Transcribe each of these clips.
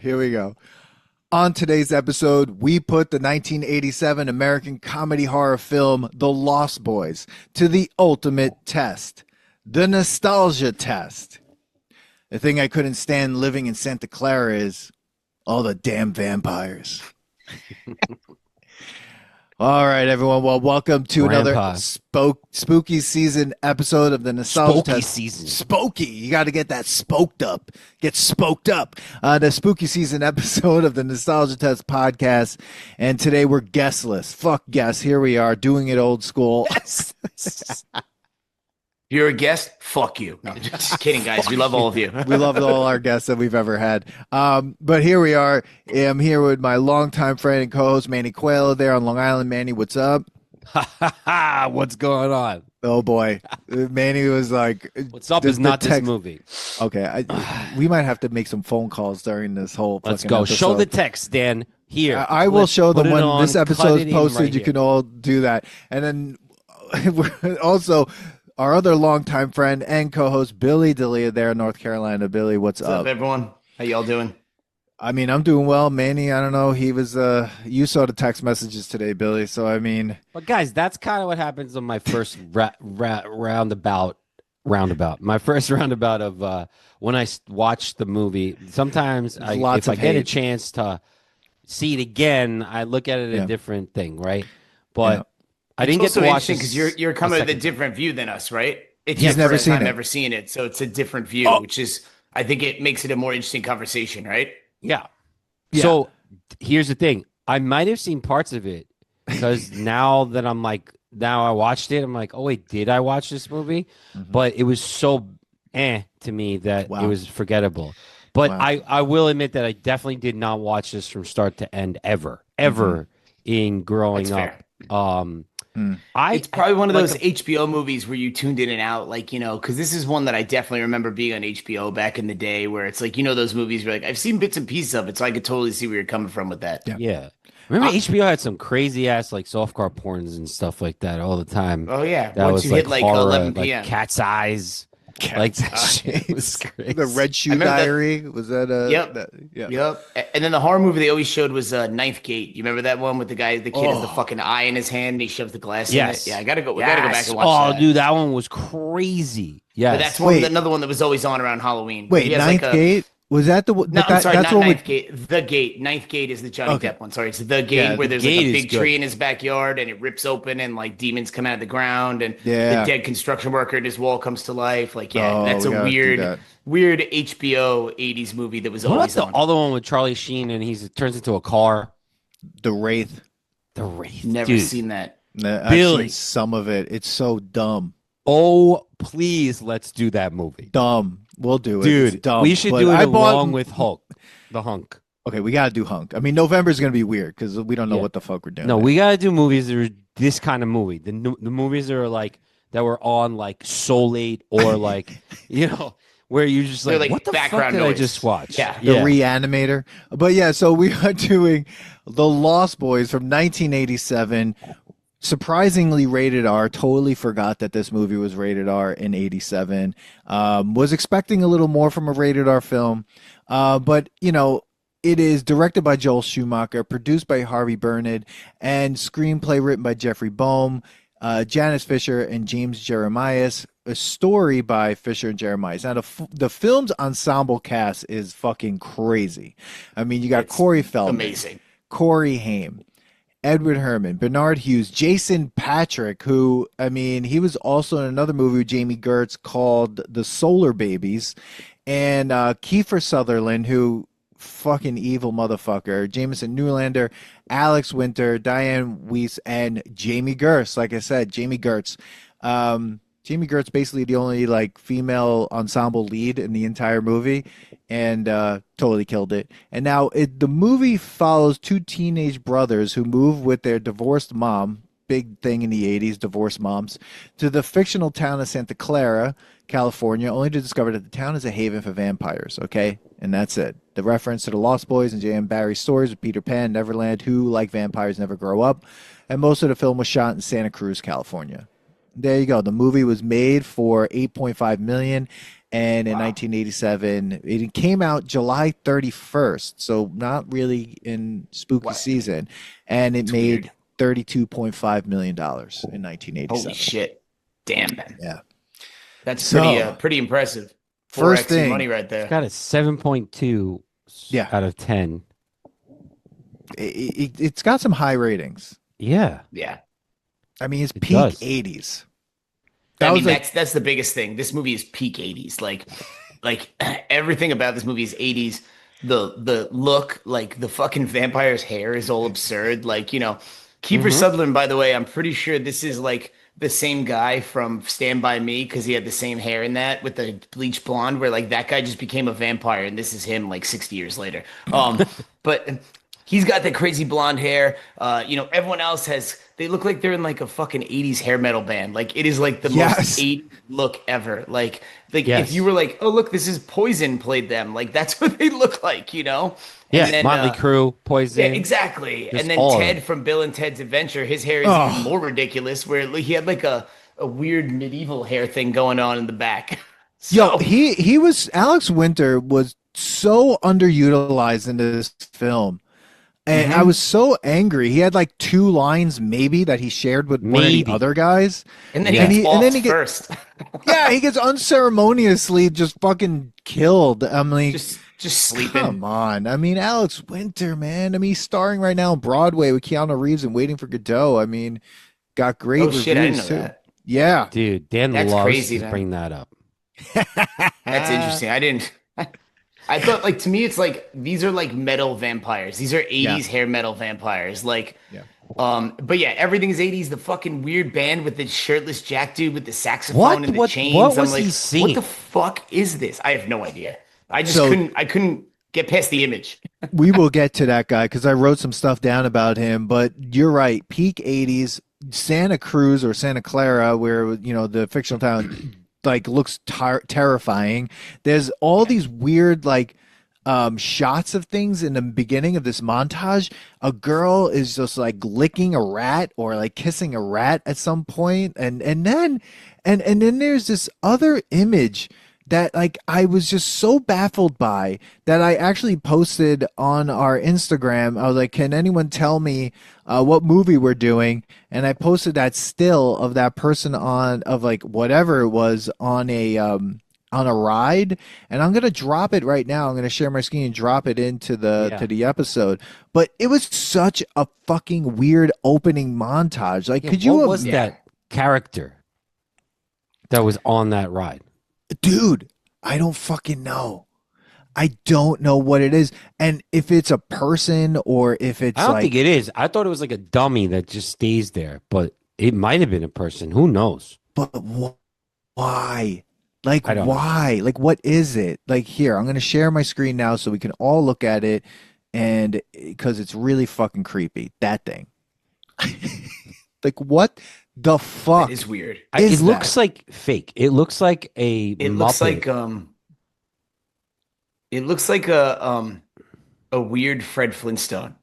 Here we go. On today's episode, we put the 1987 American comedy horror film The Lost Boys to the ultimate test, the nostalgia test. The thing I couldn't stand living in Santa Clara is all the damn vampires. All right, everyone. Well, welcome to Grandpa. another spooky season episode of the Nostalgia Spooky Test. season. Spooky. You got to get that spoked up. Get spoked up. The spooky season episode of the Nostalgia Test podcast. And today we're guestless. Fuck guests. Here we are doing it old school. You're a guest? Fuck you. No, just kidding, guys. We love all of you. We love all our guests that we've ever had. But here we are. I'm here with my longtime friend and co-host, Manny Coelho there on Long Island. Manny, what's up? What's going on? Oh, boy. Manny was like... What's up is not this movie. Okay, we might have to make some phone calls during this whole Let's fucking go. episode. Show the text, Dan. Here. I will show them Put it when on, this cut episode it is in posted. right You here. can all do that. And then we're also... Our other longtime friend and co-host, Billy D'Elia there in North Carolina. Billy, what's What's up, everyone? How y'all doing? I mean, I'm doing well. Manny, I don't know. He was, you saw the text messages today, Billy. So, I mean. But guys, that's kind of what happens on my first roundabout. My first roundabout of when I watch the movie. Sometimes There's lots if I of get a hate. chance to see it again, I look at it Yeah. a different thing, right? But Yeah. I didn't get to watch it because you're coming with a different view than us, right? It's He's your never first seen time it. ever seeing it, so it's a different view, which is I think it makes it a more interesting conversation, right? Yeah. Yeah. So here's the thing. I might have seen parts of it because now I watched it. I'm like, oh wait, did I watch this movie? Mhm. But it was so to me that Wow. it was forgettable. But Wow. I will admit that I definitely did not watch this from start to end ever in growing That's up. fair. It's I probably one of like those HBO movies where you tuned in and out, like, because this is one that I definitely remember being on HBO back in the day, where it's like, those movies where like I've seen bits and pieces of it, so I could totally see where you're coming from with that. Yeah. yeah. Remember HBO had some crazy ass like softcore porns and stuff like that all the time. Oh yeah, That once was you like hit like horror, 11 like p.m. Cat's Eyes. Like that shit was crazy. The Red Shoe remember that- Diary. Was that Yep. yeah. Yep. And then the horror movie they always showed was Ninth Gate. You remember that one with the kid has the fucking eye in his hand and he shoves the glass Yes. in it? Yeah, we gotta go back and watch Oh, that. dude, that one was crazy. Yes. But that's Wait. another one that was always on around Halloween. Wait, He has Ninth like a- Gate? Was that the No, I'm sorry, that's not what Ninth Gate. The Gate. Ninth Gate is the Johnny Okay. Depp one. Sorry, it's the Gate Yeah, where The there's like Gate a is big good. tree in his backyard and it rips open and like demons come out of the ground and Yeah. the dead construction worker in his wall comes to life. Like, yeah, Oh, that's we a gotta do that. weird HBO 80s movie that was What about always the on. other one with Charlie Sheen and he turns into a car? The Wraith. The Wraith. Never Dude. seen that. I've Billy. seen some of it. It's so dumb. Oh, please, let's do that movie. Dumb. We'll do it. Dude, It's dumb. we should But do it I bought- along with Hulk. The Hunk. Okay, we gotta do Hunk. I mean, November's gonna be weird because we don't know Yeah. what the fuck we're doing. No, we gotta do movies that are this kind of movie. The movies that are like that were on like so late or like where you just They're like, like what the fuck background did I noise. just watch? Yeah. The Reanimator. But yeah, so we are doing The Lost Boys from 1987. Surprisingly rated R. Totally forgot that this movie was rated R in 87. Was expecting a little more from a rated R film. But, it is directed by Joel Schumacher, produced by Harvey Bernard, and screenplay written by Jeffrey Boehm, Janice Fisher, and James Jeremias. A story by Fisher and Jeremias. Now, the film's ensemble cast is fucking crazy. I mean, you got It's Corey Feldman, Amazing. Corey Haim, Edward Herman, Bernard Hughes, Jason Patric, who, I mean, he was also in another movie with Jami Gertz called The Solar Babies, and Keifer Sutherland, who fucking evil motherfucker, Jameson Newlander, Alex Winter, Diane Weiss, and Jami Gertz. Like I said, Jami Gertz. Jami Gertz basically the only like female ensemble lead in the entire movie, and totally killed it. And now the movie follows two teenage brothers who move with their divorced mom, big thing in the 80s, divorced moms, to the fictional town of Santa Clara, California, only to discover that the town is a haven for vampires, okay? And that's it. The reference to the Lost Boys and J.M. Barrie's stories of Peter Pan, Neverland, who, like vampires, never grow up. And most of the film was shot in Santa Cruz, California. There you go. The movie was made for $8.5 million And in Wow. 1987, it came out July 31st, so not really in spooky What? season, and it It's made weird. $32.5 million dollars in Holy 1987. shit. Damn. Yeah. That's So, pretty impressive. first 4x in money thing, right It's there. got a 7.2 yeah, out of 10. it's got some high ratings. Yeah, Yeah. I mean, it's it peak does. 80s. I That mean, was like, that's the biggest thing. This movie is peak 80s. Like everything about this movie is 80s. The look, like the fucking vampire's hair is all absurd. Like, Kiefer Hmm. Sutherland, by the way, I'm pretty sure this is like the same guy from Stand By Me because he had the same hair in that with the bleach blonde, where like that guy just became a vampire and this is him like 60 years later. But he's got the crazy blonde hair. Everyone else they look like they're in like a fucking 80s hair metal band. Like it is like the most yes. 80s look ever. Like if you Yes. were like, oh look, this is Poison played them. Like that's what they look like. And Yeah, then Motley Crue, yeah, Poison, exactly. just And then all of Ted them. from Bill and Ted's Adventure, his hair is even Oh, more ridiculous, where he had like a weird medieval hair thing going on in the back. yo, So he was Alex Winter was so underutilized in this film. And I Mhm. was so angry. He had like two lines maybe that he shared with one of the Maybe. other guys. And then he Yeah. gets And then offed he get first. yeah, he gets unceremoniously just fucking killed. I'm like, Just come sleeping. on. I mean, Alex Winter, man. I mean, he's starring right now on Broadway with Keanu Reeves and Waiting for Godot. I mean, got great Oh shit, I didn't reviews know too. that. Yeah. Dude, Dan That's loves crazy, to man. bring that up. That's interesting. I didn't. I thought like to me it's like these are like metal vampires. These are Yeah. 80s hair metal vampires. Like Yeah. but yeah, everything is 80s. The fucking weird band with the shirtless Jack dude with the saxophone What? and the What chains. I'm was like, he what the singing? fuck is this? I have no idea. So I couldn't get past the image. we will get to that guy because I wrote some stuff down about him. But you're right, peak '80s Santa Cruz or Santa Clara, where the fictional town like looks terrifying. There's all these weird like shots of things in the beginning of this montage. A girl is just like licking a rat or like kissing a rat at some point, and then there's this other image that like I was just so baffled by that I actually posted on our Instagram. I was like, "Can anyone tell me what movie we're doing?" And I posted that still of that person of like whatever it was on a ride, and I'm gonna drop it right now. I'm gonna share my screen and drop it into Yeah. the episode. But it was such a fucking weird opening montage. Like, Yeah, could what you, was that character that was on that ride? dude? I don't fucking know. I don't know what it is, and if it's a person or if I it's don't think like, it is. I thought it was like a dummy that just stays there, but it might have been a person. Who knows? but why? Like, I don't know. why? Like, what is it? Like, here, I'm gonna share my screen now so we can all look at it, and because it's really fucking creepy. That thing. Like, what the That fuck is weird. It is looks that? like fake. It looks like a It looks Muppet. like a weird Fred Flintstone.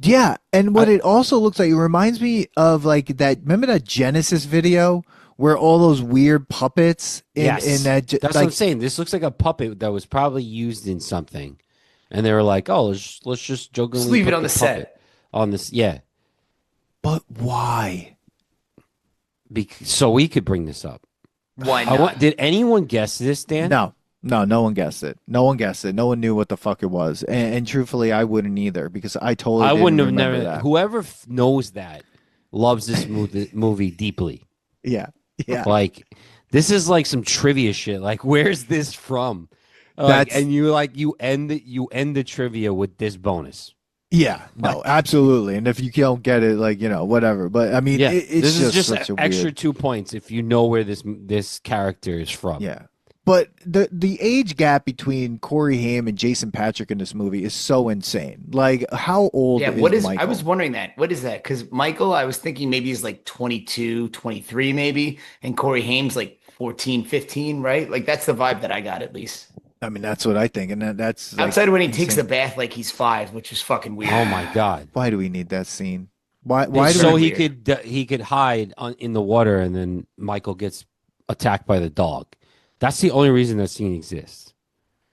Yeah, and what I, it also looks like, it reminds me of like that. Remember that Genesis video where all those weird puppets in yes, that that's what I'm saying. This looks like a puppet that was probably used in something, and they were like, "Oh, let's just Just jokingly leave it put on the the puppet set. on this." Yeah, but why? so we could bring this up. Why not? Did anyone guess this, Dan? No, no one guessed it. No one guessed it. No one knew what the fuck it was. And truthfully, I wouldn't either because I totally I didn't wouldn't have remember never. that. Whoever knows that loves this movie deeply. Yeah, yeah. Like, this is like some trivia shit. Like, where's this from? That's And you end the trivia with this bonus. yeah, no, absolutely. And if you don't get it, like whatever. But I mean, Yeah, it's this is just such a extra weird. 2 points if you know where this character is from. Yeah. But the age gap between Corey Haim and Jason Patric in this movie is so insane. Like, how old Yeah, is I Michael? was wondering that. What is that? Because Michael, I was thinking maybe he's like 22, 23 maybe, and Corey Haim's like 14, 15, right? Like that's the vibe that I got at least. I mean, that's what I think, and that's like Outside of when he takes the insane. bath like he's 5, which is fucking weird. Oh my god. Why do we need that scene? Why do So we? he could hide in the water, and then Michael gets attacked by the dog. That's the only reason that scene exists.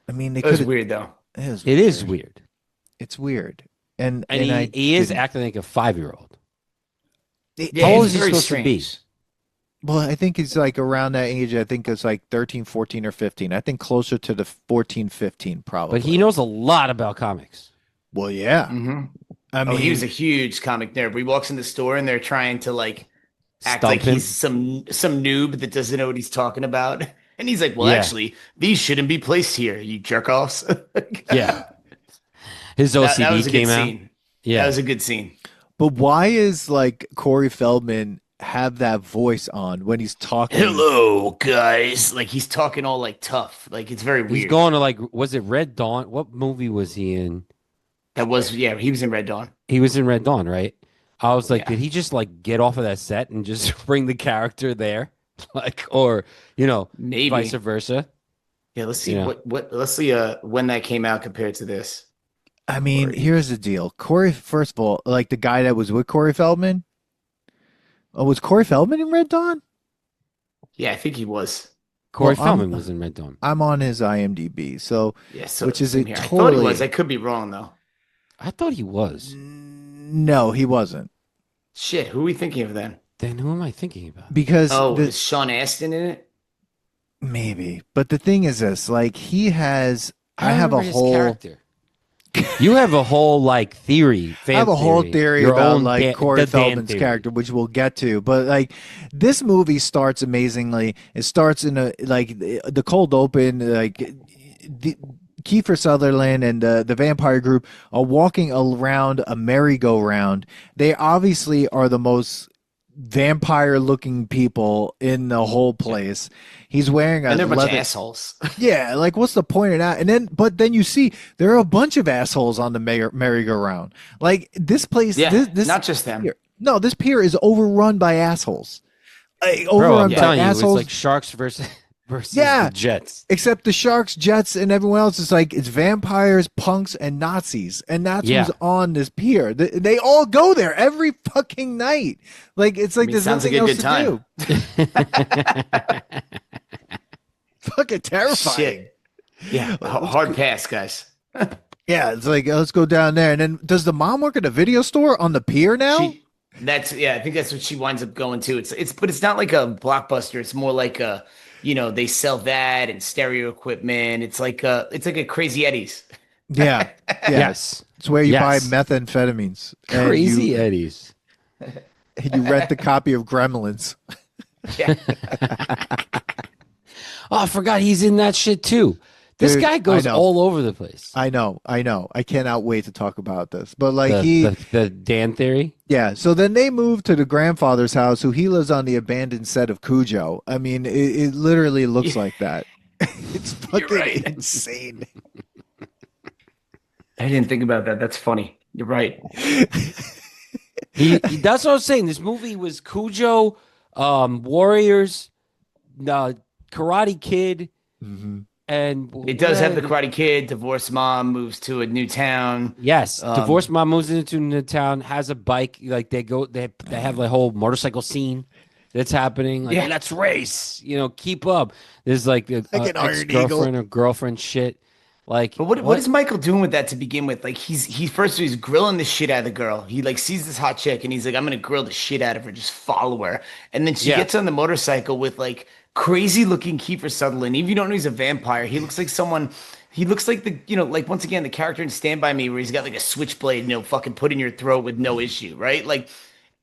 I mean, they It was could. weird though. It is weird. It's weird, and And I he is didn't- acting like a 5-year-old. Yeah, How old it's is he very supposed to be? strange. Well, I think it's like around that age. I think it's like 13, 14, or 15. I think closer to the 14, 15, probably. But he knows a lot about comics. Well, yeah. hmm I mean, Oh, he was a huge comic nerd. He walks in the store and they're trying to like act Stump like him. he's some noob that doesn't know what he's talking about. And he's like, "Well, Yeah. actually, these shouldn't be placed here, you jerk offs." Yeah. His that OCD was a came good out. scene. Yeah. That was a good scene. but why is like Corey Feldman have that voice on when he's talking? Hello, guys. Like he's talking all like tough. Like it's very weird. He's going to like, was it Red Dawn? What movie was he in? That was he was in Red Dawn. He was in Red Dawn, right? I was like, Yeah. did he just like get off of that set and just bring the character there? Like, or, Maybe. vice versa. Yeah, let's see Yeah. let's see when that came out compared to this. I mean, Corey. here's the deal. Corey, first of all, like the guy that was with Corey Feldman. Oh, was Corey Feldman in Red Dawn? Yeah, I think he was. Corey Well, I'm- Feldman was in Red Dawn. I'm on his IMDb, so Yeah, so Which is same a here. I thought he totally- was. I could be wrong though. I thought he was. no, he wasn't. Shit, who are we thinking of then? Then who am I thinking about? Because Oh, the- is Sean Astin in it? maybe, but the thing is this: like he has, I have a remember his whole. character. You have a whole like theory. I have a whole theory Your about own like Corey the Dan Feldman's theory. character, which we'll get to. But like this movie starts amazingly. It starts in a like the cold open, like Keifer Sutherland and the vampire group are walking around a merry-go-round. They obviously are the most vampire-looking people in the whole place. He's wearing a And they're a bunch of leather. assholes. Yeah, like what's the point of that? And then, but then you see there are a bunch of assholes on the merry-go-round. Like this place, Yeah, this not just them. pier, no, this pier is overrun by assholes. Like, Bro, overrun I'm by telling you, it's assholes. like Sharks versus Yeah. the Jets. Except the Sharks, Jets, and everyone else is like it's vampires, punks, and Nazis, and that's Yeah. who's on this pier. They all go there every fucking night. Like it's like I mean, there's sounds nothing like a else good to time. do. Fucking terrifying. Shit. Yeah, hard pass, guys. Yeah, it's like let's go down there. And then does the mom work at a video store on the pier now? I think that's what she winds up going to. But it's not like a Blockbuster. It's more like a, they sell that and stereo equipment. It's like a Crazy Eddie's. Yeah, yeah. Yes. It's where you Yes. buy methamphetamines. and Crazy you, Eddies. and you rent the copy of Gremlins. Yeah. Oh, I forgot he's in that shit too. This Dude, guy goes I know. all over the place. I know. I cannot wait to talk about this. But like The Dan theory. yeah. So then they move to the grandfather's house, who he lives on the abandoned set of Cujo. I mean, it literally looks like that. It's fucking right. insane. I didn't think about that. That's funny. You're right. That's what I was saying. This movie was Cujo, Warriors, Karate Kid, Mm-hmm. and It does have the Karate Kid. Divorced mom moves to a new town. Yes, Um, divorced mom moves into the town, has a bike. Like they have a whole motorcycle scene that's happening. Like, Yeah. let's race. Keep up. There's like the Like an Iron ex-girlfriend or girlfriend shit. Like, But what is Michael doing with that to begin with? Like he's grilling the shit out of the girl. He like sees this hot chick and he's like, I'm gonna grill the shit out of her, just follow her. And then she Yeah. gets on the motorcycle with like crazy looking Keifer Sutherland. Even if you don't know he's a vampire, he looks like someone. He looks like like once again the character in Stand By Me where he's got like a switchblade, fucking put in your throat with no issue, right? Like,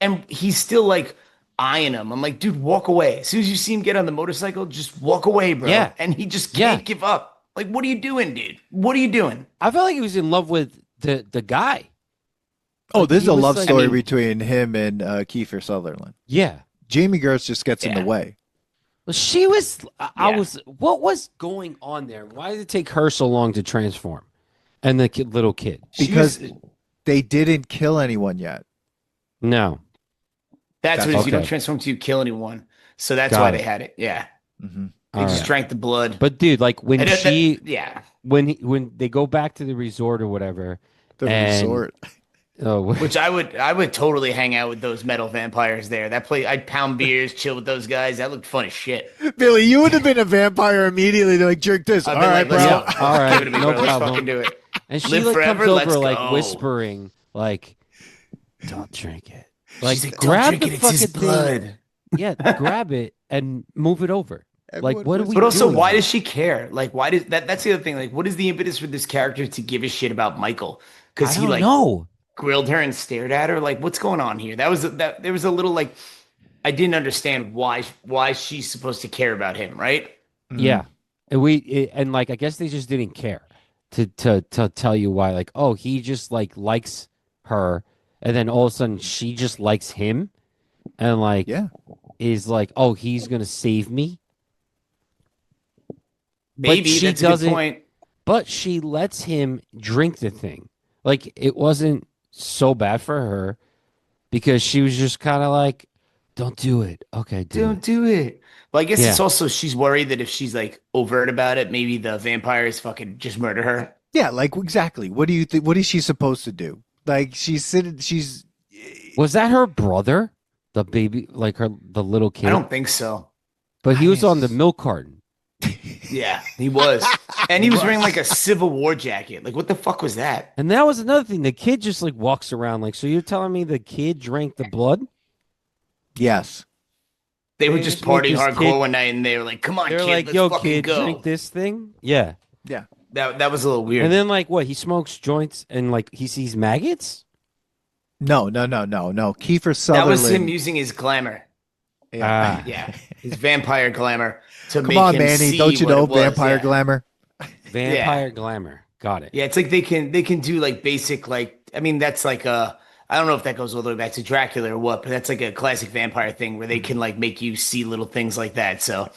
and he's still like eyeing him. I'm like, dude, walk away. As soon as you see him get on the motorcycle, just walk away, bro. Yeah. And he just Yeah. can't give up. Like, what are you doing, dude? What are you doing? I felt like he was in love with the guy. Oh, this is he a was love like- story I mean- between him and Keifer Sutherland. Yeah. Jami Gertz just gets in the Yeah. way. Well, she was. I Yeah. was. What was going on there? Why did it take her so long to transform? And the little kid. Because they didn't kill anyone yet. No. That's what it is. You don't Okay. transform till you kill anyone. So that's Got why it. they had it. Yeah. Mm-hmm. They All just right. drank the blood. But dude, like when And she yeah. when they go back to the resort or whatever, The And- resort. Oh, Which I would totally hang out with those metal vampires there. That place, I'd pound beers, chill with those guys. That looked fun as shit. Billy, you would have been a vampire immediately. They're like, drink this. I've All been right, like, let's bro. go. all Give it right, to me, no bro. Let's problem. fucking do it. And she Live like forever, comes let's over like go. whispering, like, "Don't drink it." Like, She's like, don't grab drink the it. It's fucking his thing. blood. Yeah, grab it and move it over. Like, Everyone what are was- we But also, doing why here? does she care? Like, why does that? That's the other thing. Like, what is the impetus for this character to give a shit about Michael? Because I he don't like know. grilled her and stared at her. Like, what's going on here? That was that. There was a little like I didn't understand why she's supposed to care about him, right? Mhm. Yeah, and like I guess they just didn't care to tell you why. Like, oh, he just like likes her, and then all of a sudden she just likes him, and like Yeah. is like, oh, he's gonna save me. But Maybe she that's a good doesn't. point. But she lets him drink the thing. Like it wasn't so bad for her because she was just kind of like, "Don't do it." Okay, do Don't it. do it. But I guess Yeah. it's also she's worried that if she's like overt about it, maybe the vampires fucking just murder her. Yeah, like exactly. What do you think? What is she supposed to do? Like she's sitting. She's. Was that her brother, the baby, like the little kid? I don't think so. But he was on the milk carton. Yeah, he was. And he was wearing like a Civil War jacket. Like, what the fuck was that? And that was another thing. The kid just like walks around like, so you're telling me the kid drank the blood? Yes. They were They just just make partying this hardcore kid- one night and they were like, come on, They're kid, like, let's yo, fucking kid, go. drink this thing? Yeah. Yeah. That was a little weird. And then like what? He smokes joints and like he sees maggots? No. Keifer that Sutherland. was him using his glamour. Yeah. Yeah, his vampire glamour to Come make on, him Manny. see Don't you what know it was. vampire Yeah. glamour? Vampire glamour. Got it. Yeah, it's like they can do like basic like I mean that's like a I don't know if that goes all the way back to Dracula or what, but that's like a classic vampire thing where they can like make you see little things like that. So,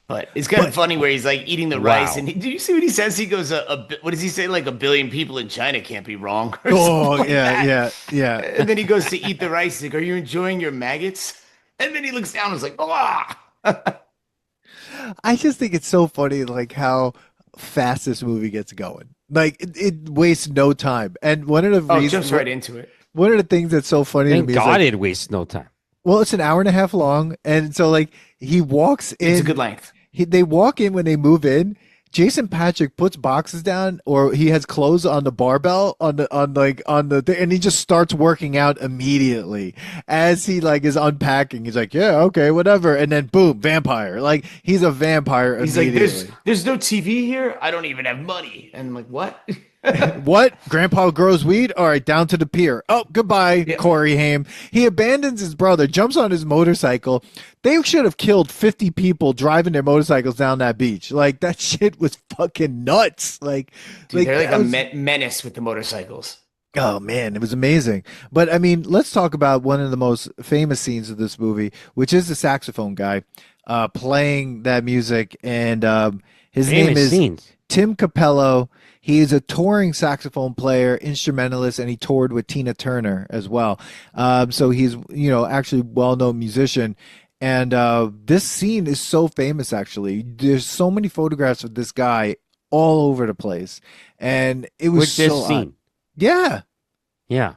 but it's kind of funny where he's like eating the rice and do you see what he says? He goes, what does he say? Like 1 billion people in China can't be wrong. Or Oh, something like that. yeah. And then he goes to eat the rice. He's like, are you enjoying your maggots? And then he looks down and is like, ah. I just think it's so funny, like how fast this movie gets going. Like it wastes no time. And one of the Oh, reasons, jumps right into it. one of the things that's so funny Thank to me is God like, it wastes no time. well, it's an hour and a half long, and so like he walks in. It's a good length. They walk in when they move in. Jason Patric puts boxes down, or he has clothes on the barbell on the thing, and he just starts working out immediately as he like is unpacking. He's like, yeah, okay, whatever, and then boom, vampire. Like he's a vampire He's like, immediately. there's no TV here. I don't even have money. And I'm like, what? What? Grandpa grows weed? All right, down to the pier. Oh, goodbye, Yeah. Corey Haim. He abandons his brother, jumps on his motorcycle. They should have killed 50 people driving their motorcycles down that beach. Like, that shit was fucking nuts. Like, Dude, they're like that a was- menace with the motorcycles. Oh man, it was amazing. But I mean, let's talk about one of the most famous scenes of this movie, which is the saxophone guy playing that music, and his name Famous is scenes. Tim Capello. He is a touring saxophone player, instrumentalist, and he toured with Tina Turner as well. So he's actually well-known musician. And this scene is so famous. Actually, there's so many photographs of this guy all over the place, and it was With this so odd. scene. Yeah. Yeah.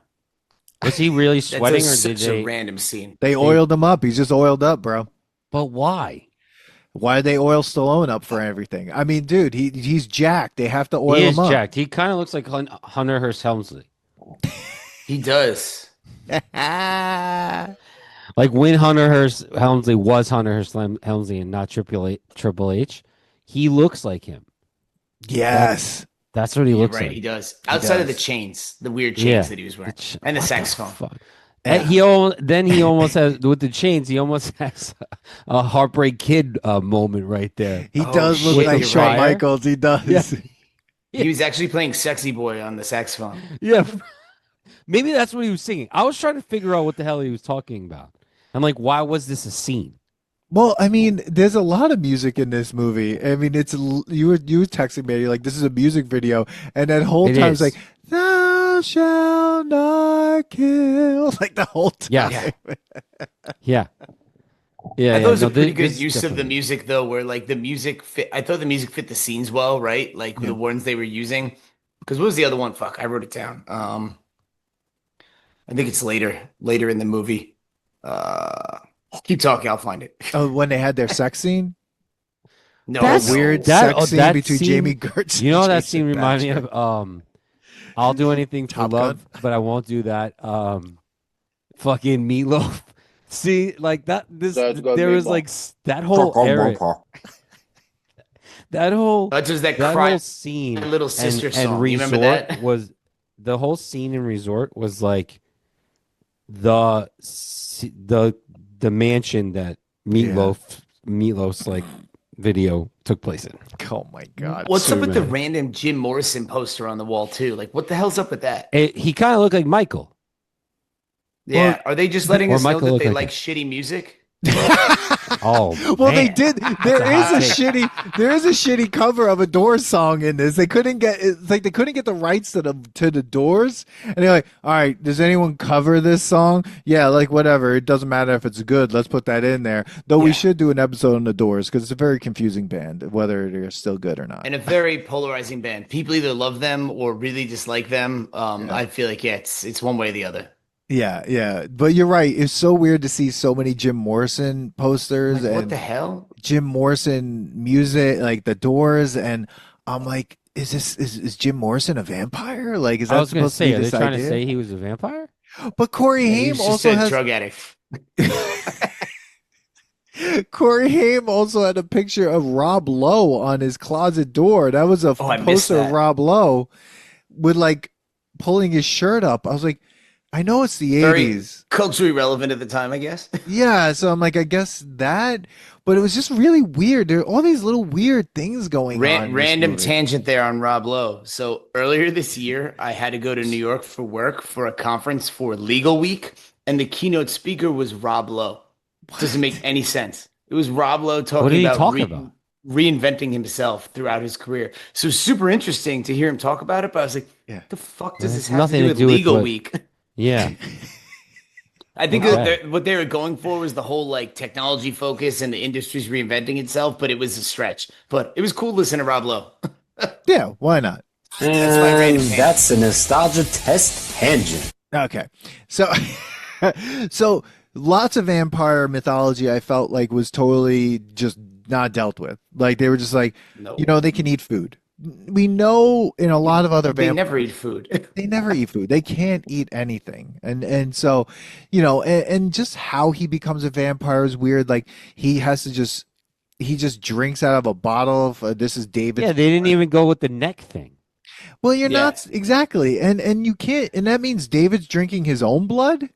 Was he really That's sweating or did such they? a random scene. They oiled him up. He's just oiled up, bro. But why? Why did they oil Stallone up for everything? I mean, dude, he's jacked. They have to oil He him is up. jacked. He kind of looks like Hunter Hearst Helmsley. He does. Like when Hunter Hearst Helmsley was Hunter Hearst Helmsley and not Triple H, he looks like him. Yes. That's what he You're looks right, like. he does. Outside of the does. chains, the weird chains Yeah. that he was wearing, The and the what saxophone. fuck? Yeah. And he almost has with the chains. He almost has a Heartbreak Kid moment right there. He Oh, does look shit, like you're Shawn right. Michaels. He does. Yeah. He was actually playing "Sexy Boy" on the saxophone. Yeah, maybe that's what he was singing. I was trying to figure out what the hell he was talking about. I'm like, why was this a scene? Well, I mean, there's a lot of music in this movie. I mean, you were texting me, you're like, this is a music video, and that whole It time it's is. like, "Thou shalt not kill," like the whole time. Yes. Yeah. Yeah, I thought it was no, a pretty good this use of the definitely- music, though, where like the music fit. I thought the music fit the scenes well, right? Like Yeah. the ones they were using. Because what was the other one? Fuck, I wrote it down. I think it's later in the movie. Uh, keep talking, I'll find it. Oh, when they had their sex scene, No, the That's no. weird that sex scene that between scene. Jami Gertz You know and that scene Jason reminded me Patric. of I'll do anything for Top love, Gun. but I won't do that. Fucking Meatloaf. See, like that. Let's go, There was like meatball. that whole area, that whole That's just that that cry whole scene little sister and song. You remember resort that? was the whole scene in resort was like the the the mansion that Meatloaf's like video took place in. Oh my God. What's So up with the many. random Jim Morrison poster on the wall too? Like, what the hell's up with that? He kind of looked like Michael. Yeah, are they just letting or us know Michael that looked they like like shitty music? Oh, Well, they man. did. That's a hot take. There is a shitty cover of a Doors song in this. They couldn't get. It's like they couldn't get the rights to the Doors, and they're like, "All right, does anyone cover this song? Yeah, like whatever. It doesn't matter if it's good. Let's put that in there. Though we Yeah. should do an episode on the Doors because it's a very confusing band, whether they're still good or not. And a very polarizing band. People either love them or really dislike them. Yeah. I feel like it's one way or the other. Yeah, yeah. But you're right. It's so weird to see so many Jim Morrison posters Like, what and the hell? Jim Morrison music, like the Doors, and I'm like, is Jim Morrison a vampire? Like, is I that was going to supposed to be say, are they this trying to idea? say he was a vampire? But Corey He Haim was just also a has drug addict. Corey Haim also had a picture of Rob Lowe on his closet door. That was a Oh, I missed poster of that. Rob Lowe with like pulling his shirt up. I was like, I know it's the Very 80s. culturally relevant at the time, I guess. Yeah, so I'm like, I guess that, but it was just really weird. There are all these little weird things going on. in this Random movie. tangent there on Rob Lowe. So earlier this year, I had to go to New York for work for a conference for Legal Week, and the keynote speaker was Rob Lowe. Doesn't make any sense. It was Rob Lowe What did talking he about, talk about? reinventing himself throughout his career. So super interesting to hear him talk about it. But I was like, Yeah. the fuck does It this has have to nothing do to with do with Legal what- Week? Yeah. I think Okay. what they were going for was the whole like technology focus and the industry's reinventing itself, but it was a stretch. But it was cool to listen to Rob Lowe. Yeah, why not? That's my random tangent. That's a nostalgia test tangent. Okay. So so lots of vampire mythology I felt like was totally just not dealt with. Like they were just like, No. you know, they can eat food. We know in a lot of other They vampires never eat food. they never eat food. They can't eat anything. And so, you know, and just how he becomes a vampire is weird. Like he just drinks out of a bottle of this is David's. Yeah, they didn't even go with the neck thing. Well, you're Yeah. not exactly. And you can't, and that means David's drinking his own blood?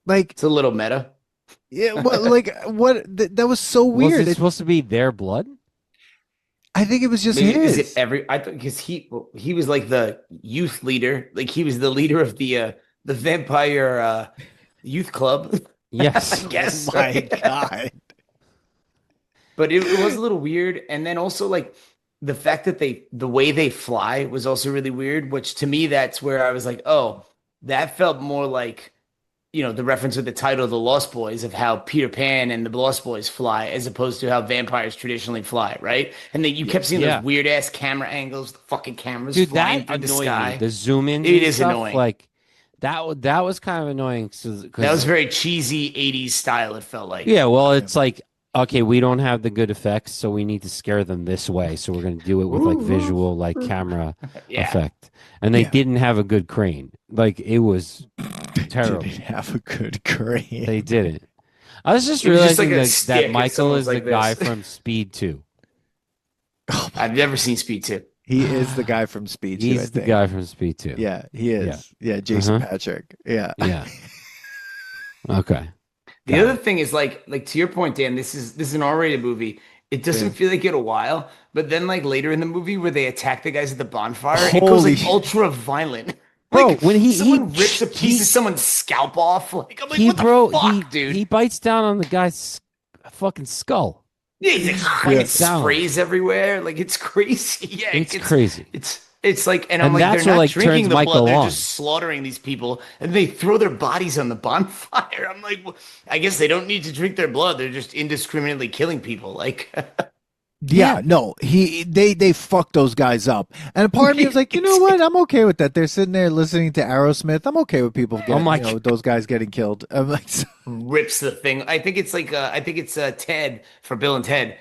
Like, It's a little meta. yeah, like what that was so Was weird. it supposed to be their blood? I think it was just Maybe, his. is it every? I thought because he was like the youth leader, like he was the leader of the vampire youth club. Yes. I guess. Oh my God. But it was a little weird, and then also like the fact that the way they fly was also really weird. Which to me, that's where I was like, oh, that felt more like, you know, the reference with the title The Lost Boys of how Peter Pan and the Lost Boys fly as opposed to how vampires traditionally fly, right? And then you kept seeing Yeah. those weird ass camera angles, the fucking cameras Dude, flying that through the annoyed sky. me. The zoom in. It is annoying. Like that was kind of annoying. That was very cheesy 80s style, it felt like. yeah. Well, it's like okay, we don't have the good effects, so we need to scare them this way. So we're gonna do it with like visual, like camera Yeah. effect. And they Yeah. didn't have a good crane. Like it was terrible. Didn't have a good crane. They didn't. I was just It was just realizing like a that stick and Michael someone is was the like guy this. from Speed 2. I've never seen Speed 2. He is the guy from Speed 2, I He's the think. guy from Speed 2. Yeah, he is. Yeah, Jason Uh-huh. Patric. Yeah. Yeah. Okay. The Got other thing is like to your point, Dan, this is an R-rated movie. It doesn't Yeah. feel like it a while, but then like later in the movie where they attack the guys at the bonfire, it goes Holy like sh- ultra violent. Bro, Like, when someone rips a piece he- of someone's scalp off, like I'm like, he what the fuck, dude? he bites down on the guy's fucking skull. Yeah, he's like, Yeah. it sprays everywhere, like it's crazy. Yeah, It's crazy. It's like, and I'm And like, that's they're what, not like, drinking turns the Michael blood; they're on. just slaughtering these people, and they throw their bodies on the bonfire. I'm like, well, I guess they don't need to drink their blood; they're just indiscriminately killing people. Like, Yeah, no, they fucked those guys up. And a part of me was like, you know what? I'm okay with that. They're sitting there listening to Aerosmith. I'm okay with people getting, my those guys getting killed. I'm like, Rips the thing. I think it's Ted for Bill and Ted.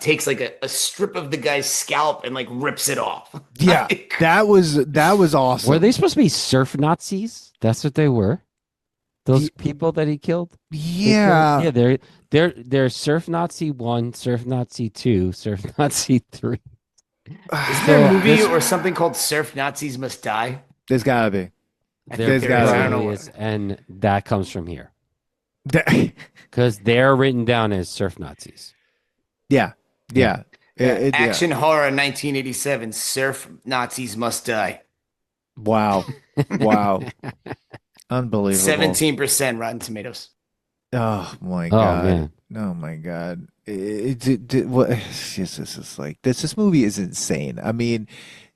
Takes like a strip of the guy's scalp and like rips it off. yeah, that was awesome. Were they supposed to be surf Nazis? That's what they were. Those people that he killed. Yeah, Yeah, they're surf Nazi 1, surf Nazi 2, surf Nazi 3. Is there a movie or something called Surf Nazis Must Die? there's gotta be. There's gotta I don't know. Is, and that comes from here Yeah, because they're written down as surf Nazis. yeah. Action horror 1987. Surf Nazis Must Die. Wow, unbelievable. 17% Rotten Tomatoes. Oh my Oh god. man, Oh my god. This is like this movie is insane. I mean,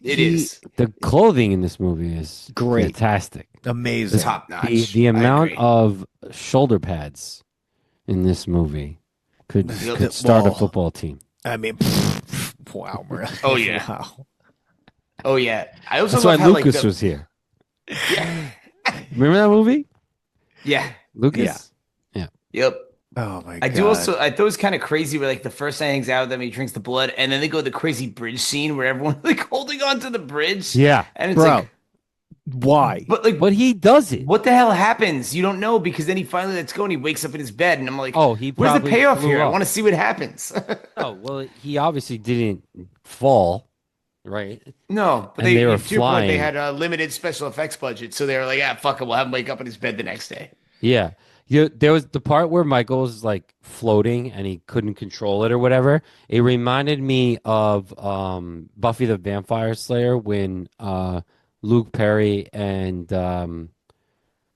It is the clothing in this movie is Great. fantastic. amazing. top notch. The I amount agree. of shoulder pads in this movie could The start a ball. football team. I mean, wow. Oh, yeah. Wow. Oh yeah. I also That's why love how Lucas like was here. Yeah. Remember that movie? Yeah. Lucas? Yep. Oh my I god. do also. I thought it was kind of crazy where like the first night hangs out with them, he drinks the blood, and then they go to the crazy bridge scene where everyone's like holding on to the bridge. Yeah. And it's Bro. like, Why? but like, But he does it. what the hell happens? You don't know because then he finally lets go and he wakes up in his bed, and I'm like, Oh, he where's the probably payoff flew here? I up. want to see what happens. Oh, well, he obviously didn't fall, right? No, but And they were to your point, they flying. had a limited special effects budget, so they were like, fuck it, we'll have him wake up in his bed the next day. Yeah. There was the part where Michael was like floating and he couldn't control it or whatever. It reminded me of Buffy the Vampire Slayer when Luke Perry and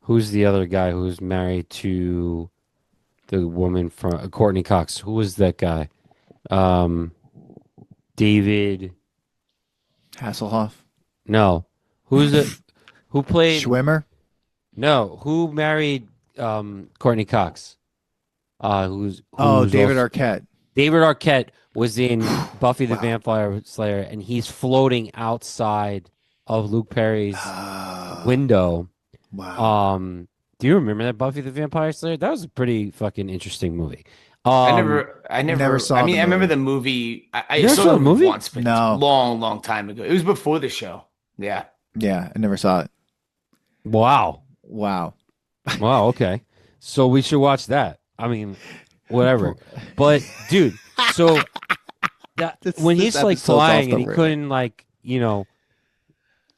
who's the other guy who's married to the woman from Courtney Cox? Who was that guy? David. Hasselhoff? No. Who's it? Who played? Schwimmer? No. Who married Courtney Cox? Who's David also- Arquette. David Arquette was in Buffy the Vampire Slayer, and he's floating outside of Luke Perry's window. Wow. Do you remember that Buffy the Vampire Slayer? That was a pretty fucking interesting movie. I never saw I mean, the I remember movie. the movie. I You never saw saw the the movie? once, but No. long time ago. It was before the show. Yeah. Yeah, I never saw it. Wow. Wow. Wow. Okay. So we should watch that. I mean, whatever. But dude, so that when this he's like episode's flying off and he the couldn't like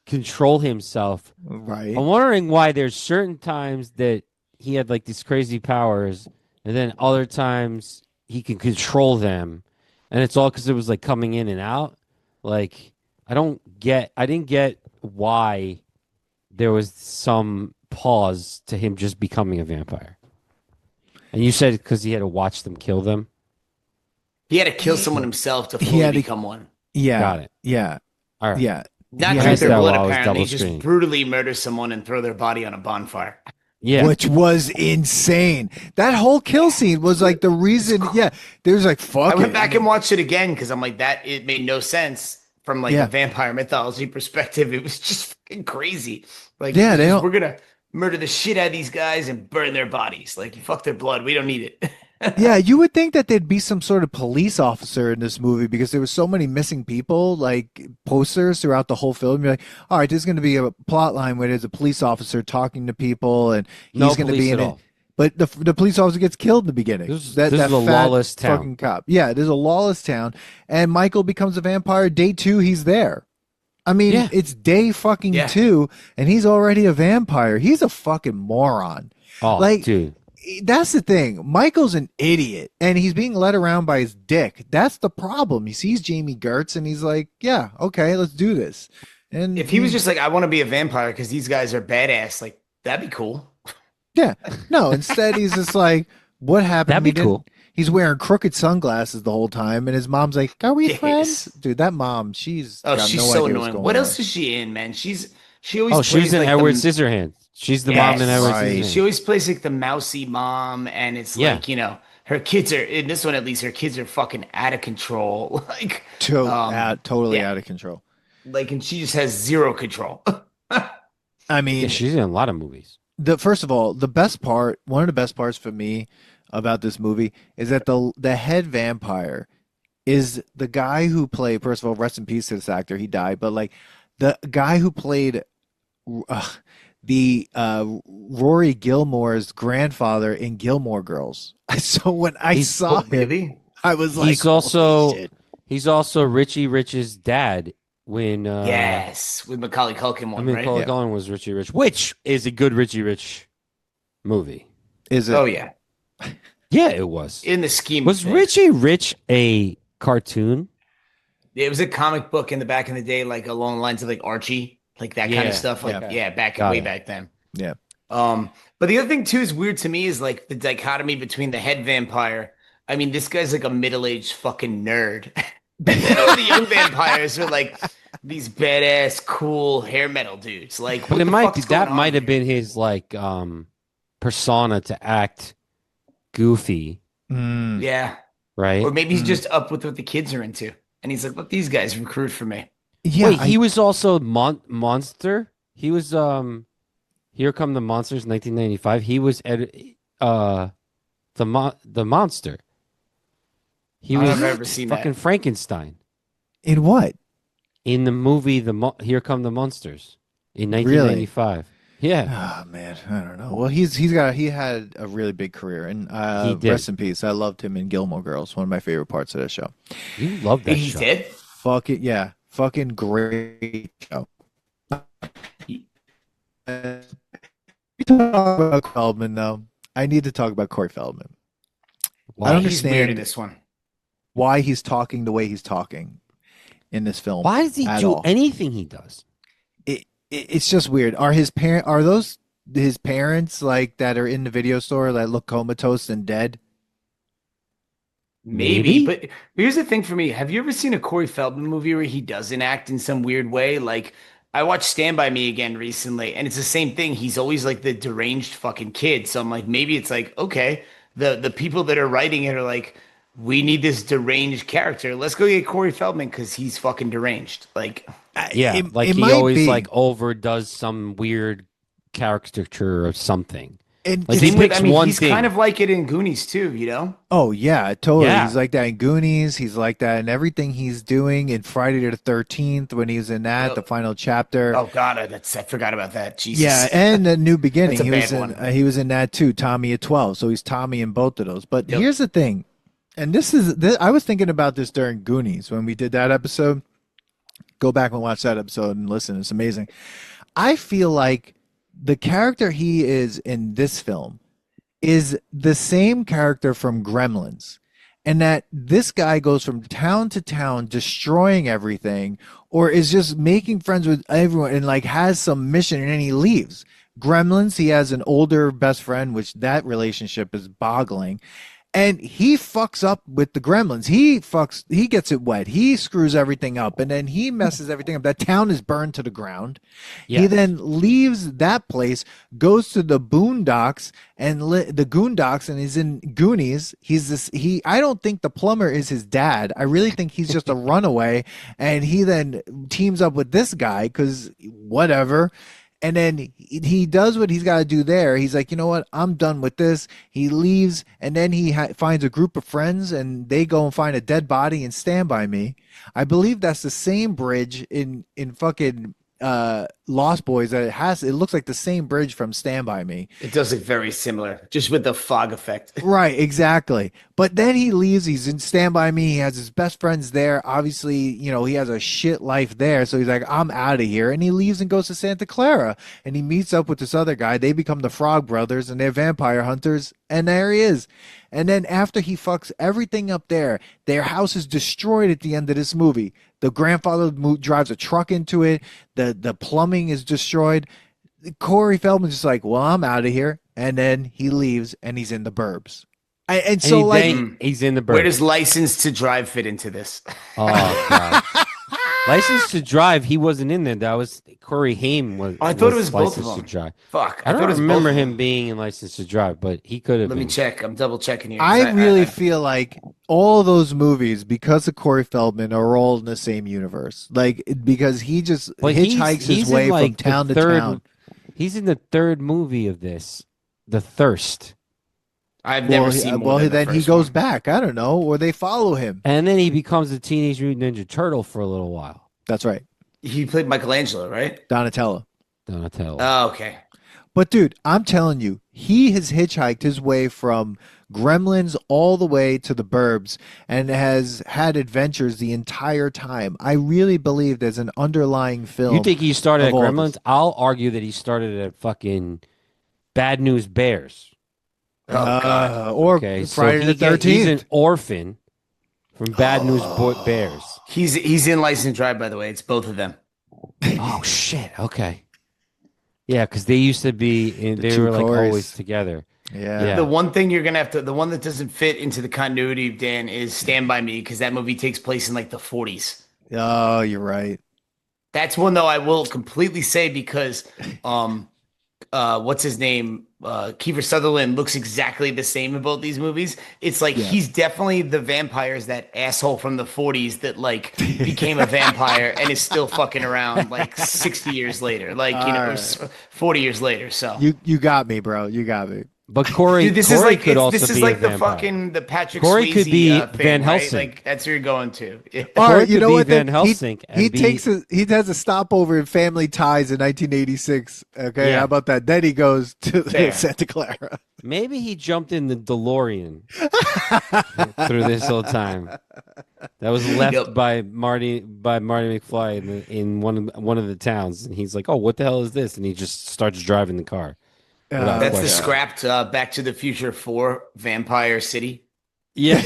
control himself. Right. I'm wondering why there's certain times that he had like these crazy powers, and then other times he can control them, and it's all because it was like coming in and out. Like I didn't get why there was some pause to him just becoming a vampire. And you said because he had to watch them kill them. He had to kill someone himself to He fully had to- become one. Yeah. Got it. Yeah. All right. Yeah. Not Yeah. drink their That blood, while I was apparently. double Just screening. brutally murder someone and throw their body on a bonfire. Yeah. Which was insane. That whole kill scene was like the reason. Yeah. There's like, fuck I went it. back and watched it again because I'm like, it made no sense from like Yeah. a vampire mythology perspective. It was just fucking crazy. Like, Yeah, they don't- we're gonna murder the shit out of these guys and burn their bodies. Like, fuck their blood. We don't need it. Yeah, you would think that there'd be some sort of police officer in this movie because there was so many missing people, like posters throughout the whole film. You're like, all right, there's going to be a plot line where there's a police officer talking to people, and he's No going to police be in at it. all. But the police officer gets killed in the beginning. This is that a fat lawless town. fucking cop. Yeah, there's a lawless town, and Michael becomes a vampire. Day 2, he's there. I mean, Yeah. it's day fucking Yeah. 2, and he's already a vampire. He's a fucking moron. Oh, like- dude. That's the thing. Michael's an idiot, and he's being led around by his dick. That's the problem. He sees Jami Gertz, and he's like, "Yeah, okay, let's do this." And If he was just like, I want to be a vampire because these guys are badass, like, that'd be cool. yeah, no. Instead, he's just like, "What happened?" That'd He be didn't- cool. He's wearing crooked sunglasses the whole time, and his mom's like, "Are we Yes. friends?" Dude, that mom, she's Oh, got she's no so idea what's annoying. going What on. else is she in, man? She always Oh, plays she's in like Edward the, Scissorhands. She's the Yes. mom in Edward Right. Scissorhands. She always plays like the mousy mom, and it's Yeah. like, her kids are in this one at least. Her kids are fucking out of control. Like, Totally yeah. out of control. like, and she just has zero control. I Yeah, mean, she's in a lot of movies. first of all, the best part, one of the best parts for me about this movie is that the head vampire is the guy who played. First of all, rest in peace to this actor. He died, but like the guy who played the Rory Gilmore's grandfather in Gilmore Girls. So when I saw him, Really? I was like, He's also "Holy shit." he's also Richie Rich's dad when Yes, with Macaulay Culkin I one, mean right? Paul Cullen was Richie Rich, which is a good Richie Rich movie. Is it? Oh yeah, Yeah, it was. in the scheme Was of things. Richie Rich a cartoon? It was a comic book in the back in the day, like along the lines of like Archie, like that kind Yeah, of stuff. Like okay. yeah, back Got way it. back then. Yeah. But the other thing too is weird to me is like the dichotomy between the head vampire. I mean, this guy's like a middle-aged fucking nerd. And then all the young vampires are like these badass, cool hair metal dudes. Like, But what it the might fuck's that going on might have here? been his like persona to act goofy, Mm. Yeah. right? Or maybe he's just up with what the kids are into. And he's like, let these guys recruit for me. Yeah. Wait, he was also Monster. He was Here Come the Monsters, 1995. He was the monster. He I don't was know if I've ever seen fucking that. Frankenstein in what? in the movie Here Come the Monsters in 1995. Yeah, Oh man, I don't know. Well, he had a really big career, and He did. rest in peace. I loved him in Gilmore Girls, one of my favorite parts of that show. you love that He's show. dead? Fuck it, yeah, fucking great show. We talk about Feldman though. I need to talk about Corey Feldman. Why? I don't He's weird in understand this one. why he's talking the way he's talking in this film. Why does he at do all. anything he does? It's just weird. Are those his parents like that are in the video store that look comatose and dead? Maybe, but here's the thing for me. Have you ever seen a Corey Feldman movie where he doesn't act in some weird way? Like, I watched Stand By Me again recently, and it's the same thing. He's always like the deranged fucking kid. So I'm like, maybe it's like, okay, the people that are writing it are like, we need this deranged character. Let's go get Corey Feldman because he's fucking deranged. Like, Yeah, like it he might always be. like overdoes some weird caricature of something. And Like, it's- he picks one he's thing. kind of like it in Goonies too, you know? Oh yeah, totally. Yeah. He's like that in Goonies. He's like that in everything he's doing in Friday the 13th when he was in that Oh. the final chapter. Oh God, I forgot about that. Jesus. Yeah, and the New Beginning. That's a He was bad in one. he was in that too. Tommy at 12. So he's Tommy in both of those. But Yep. here's the thing, and I was thinking about this during Goonies when we did that episode. Go back and watch that episode and listen. It's amazing. I feel like the character he is in this film is the same character from Gremlins, and that this guy goes from town to town destroying everything, or is just making friends with everyone and like has some mission and then he leaves. Gremlins, he has an older best friend, which that relationship is boggling. And he fucks up with the gremlins. He gets it wet. He screws everything up and then he messes everything up. That town is burned to the ground. He Yeah. then leaves that place, goes to the boondocks and the Goondocks, and he's in Goonies. I don't think the plumber is his dad. I really think he's just a runaway. And he then teams up with this guy because whatever. And then he does what he's got to do there. He's like, you know what? I'm done with this. He leaves, and then he finds a group of friends, and they go and find a dead body and Stand By Me. I believe that's the same bridge in fucking Lost Boys. It looks like the same bridge from Stand By Me. It does look very similar, just with the fog effect. Right, exactly. But then he leaves. He's in Stand By Me. He has his best friends there. Obviously, you know, he has a shit life there. So he's like, I'm out of here. And he leaves and goes to Santa Clara. And he meets up with this other guy. They become the Frog Brothers, and they're vampire hunters. And there he is. And then after he fucks everything up there, their house is destroyed at the end of this movie. The grandfather drives a truck into it. The plumbing is destroyed. Corey Feldman's just like, well, I'm out of here. And then he leaves and he's in the burbs. And so And like, he's in the bird. Where does license to drive fit into this? Oh god. License to Drive, he wasn't in there. That was Corey Haim Oh, I thought it was both of License to them. Drive. Fuck, I thought don't it was both remember of him them. being in License to Drive, but he could have Let me been. check. I'm double checking here. 'Cause I really I feel like all those movies, because of Corey Feldman, are all in the same universe. Like because he just But hitchhikes his in way from like the town to third. town. He's in the third movie of this, The Thirst, I've never seen more than the then he first goes one. back. I don't know, or they follow him. and then he becomes a Teenage Mutant Ninja Turtle for a little while. That's right, He played Michelangelo, right? Donatello. Donatello. Oh, okay. But dude, I'm telling you, he has hitchhiked his way from Gremlins all the way to the Burbs and has had adventures the entire time. I really believe there's an underlying film. You think he started of at all Gremlins? this. I'll argue that he started at fucking Bad News Bears. Oh God. Or Okay, so Friday the he's an 13th. orphan from Bad News Bears. He's in License to Drive, by the way. It's both of them. Oh shit. Okay. Yeah, because they used to be in. They two were like Corys. always together. Yeah. Yeah. The one thing you're gonna have to, the one that doesn't fit into the continuity, Dan, is Stand By Me, because that movie takes place in like the 40s. Oh, you're right. That's one though I will completely say because what's his name? Keifer Sutherland looks exactly the same in both these movies. It's like Yeah. he's definitely the vampires, that asshole from the 40s that like became a vampire and is still fucking around like 60 years later. Like, you know, All right. 40 years later. So You got me, bro. You got me. But Corey, dude, this Corey is like could also this is be like a the vampire. fucking the Patric Corey Swayze could be thing, Van right? Helsing. Like that's where you're going to. Yeah. All Corey right, you could know be what? Van then? Helsing and He be- takes he has a stopover in Family Ties in 1986. Okay, Yeah. how about that? Then he goes to There. Santa Clara. Maybe he jumped in the DeLorean through this whole time. That was left Yep. by Marty McFly in one of the towns, and he's like, "Oh, what the hell is this?" And he just starts driving the car. Without That's the question. scrapped Back to the Future 4 Vampire City. Yeah.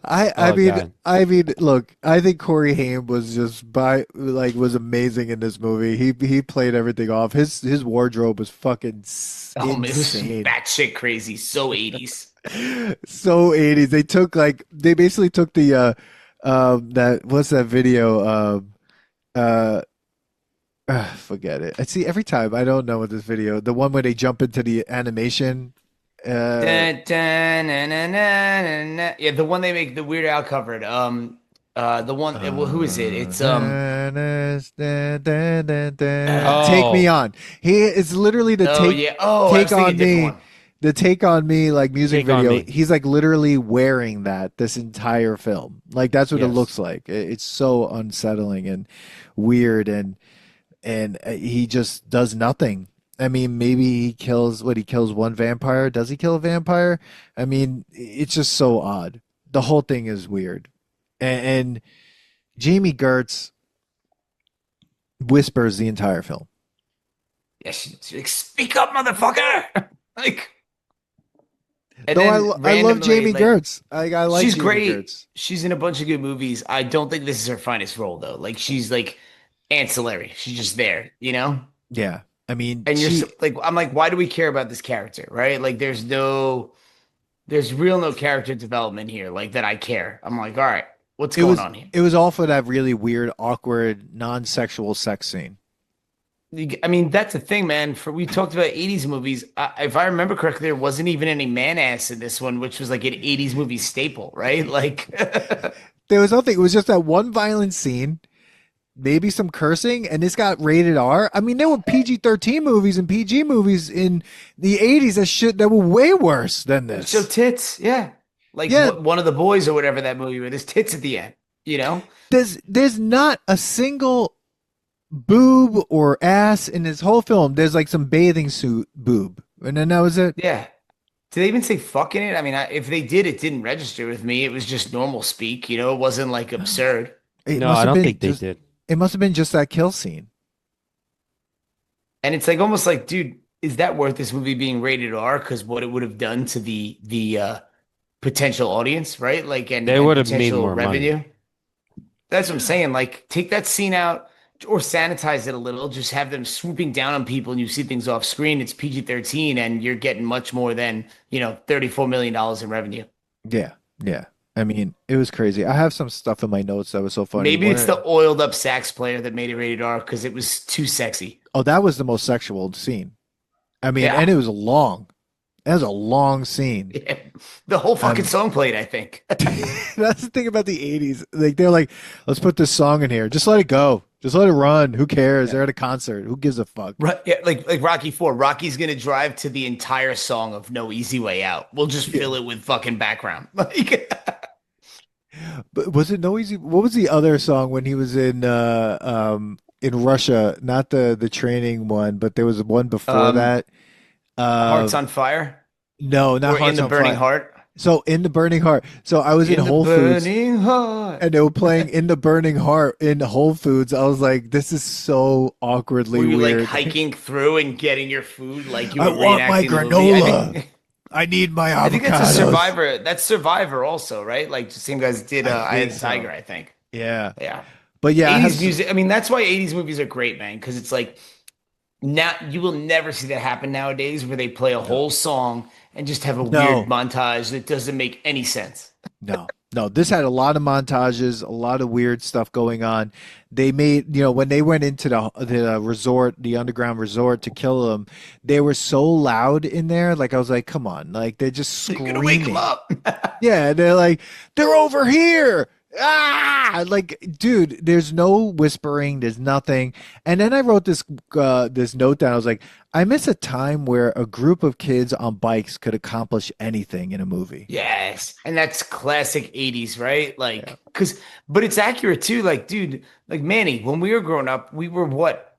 God. I mean, look, I think Corey Haim was was amazing in this movie. He played everything off. His wardrobe was fucking Oh man, it was insane. batshit crazy. So 80s. So 80s. They basically took the that what's that video forget it. I see every time. I don't know what this video. The one where they jump into the animation. Dun, dun, na, na, na, na, na. Yeah, the one they make the Weird Al covered. The one. Well, who is it? It's Take Me On. He is literally the Oh take yeah. Oh, I was take thinking on a different me. one. The Take on Me like music Take on video. Me. He's like literally wearing that this entire film. Like that's what it Yes. looks like. It's so unsettling and weird and he just does nothing. I mean, maybe he kills one vampire. Does he kill a vampire? I mean, it's just so odd. The whole thing is weird. And Jami Gertz whispers the entire film. Yeah, she's like, speak up, motherfucker. Like, and Though then I love randomly, Jami like, Gertz. I like she's Jami great. Gertz. She's in a bunch of good movies. I don't think this is her finest role though. Like she's like ancillary. She's just there, you know? Yeah. I mean, And you're she, so, like, I'm like, why do we care about this character, right? Like, there's no character development here, like that I care. I'm like, all right, what's going on here? it was all for that really weird, awkward, non-sexual sex scene. I mean, that's the thing, man. We talked about 80s movies. If I remember correctly, there wasn't even any man ass in this one, which was like an 80s movie staple, right? Like, There was nothing. It was just that one violent scene, maybe some cursing, and this got rated R. I mean, there were PG-13 movies and PG movies in the 80s that were way worse than this. so tits, yeah. Like Yeah. one of the boys or whatever that movie with his tits at the end, you know? There's not a single boob or ass in this whole film. There's like some bathing suit boob, and then that was it. Yeah. Did they even say fucking it? I mean, if they did, it didn't register with me. It was just normal speak, you know? It wasn't like absurd. It No, must I have don't been think they just- did. It must have been just that kill scene. And it's like almost like, dude, is that worth this movie being rated R? Because what it would have done to the potential audience, right? Like, and They and would have made potential more money. revenue. That's what I'm saying. Like, take that scene out or sanitize it a little. Just have them swooping down on people, and you see things off screen. It's PG-13, and you're getting much more than $34 million in revenue. Yeah, yeah. I mean, it was crazy. I have some stuff in my notes that was so funny. Maybe it's the oiled up sax player that made it rated R because it was too sexy. Oh, that was the most sexual scene. I mean, Yeah. and it was long. That was a long scene. Yeah. The whole fucking song played, I think. That's the thing about the 80s. Like they're like, let's put this song in here. Just let it go. Just let it run. Who cares? They're at a concert. Who gives a fuck? Right, yeah, like Rocky 4. Rocky's gonna drive to the entire song of No Easy Way Out. We'll just fill it with fucking background. Like But was it No Easy? What was the other song when he was in Russia? Not the training one, but there was one before Um, that. Hearts Uh, on Fire no, not or In Hearts the on Burning Fire. Heart. So in the Burning Heart. So I was in In the Whole Foods Burning Heart. and they were playing In the Burning Heart in Whole Foods. I was like, this is so awkwardly Were you like weird. hiking through and getting your food like you I were want my reenacting the movie? granola. I need my I think that's a avocados. Survivor. That's Survivor also, right? Like the same guys did I Eye of think the so. Tiger, I think. Yeah. Yeah. But yeah, I have 80s music. I mean, that's why 80s movies are great, man, because it's like now you will never see that happen nowadays where they play a whole song and just have a No. weird montage that doesn't make any sense. No, this had a lot of montages, a lot of weird stuff going on. They made, when they went into the resort, the underground resort to kill him, they were so loud in there. Like I was like, come on, like they're just You're gonna wake them screaming. up. Yeah, they're like, they're over here. Ah, like, dude, there's no whispering, there's nothing. And then I wrote this note down. I was like, I miss a time where a group of kids on bikes could accomplish anything in a movie. Yes. And that's classic 80s, right? Like, but it's accurate too. Like, dude, like Manny, when we were growing up, we were what,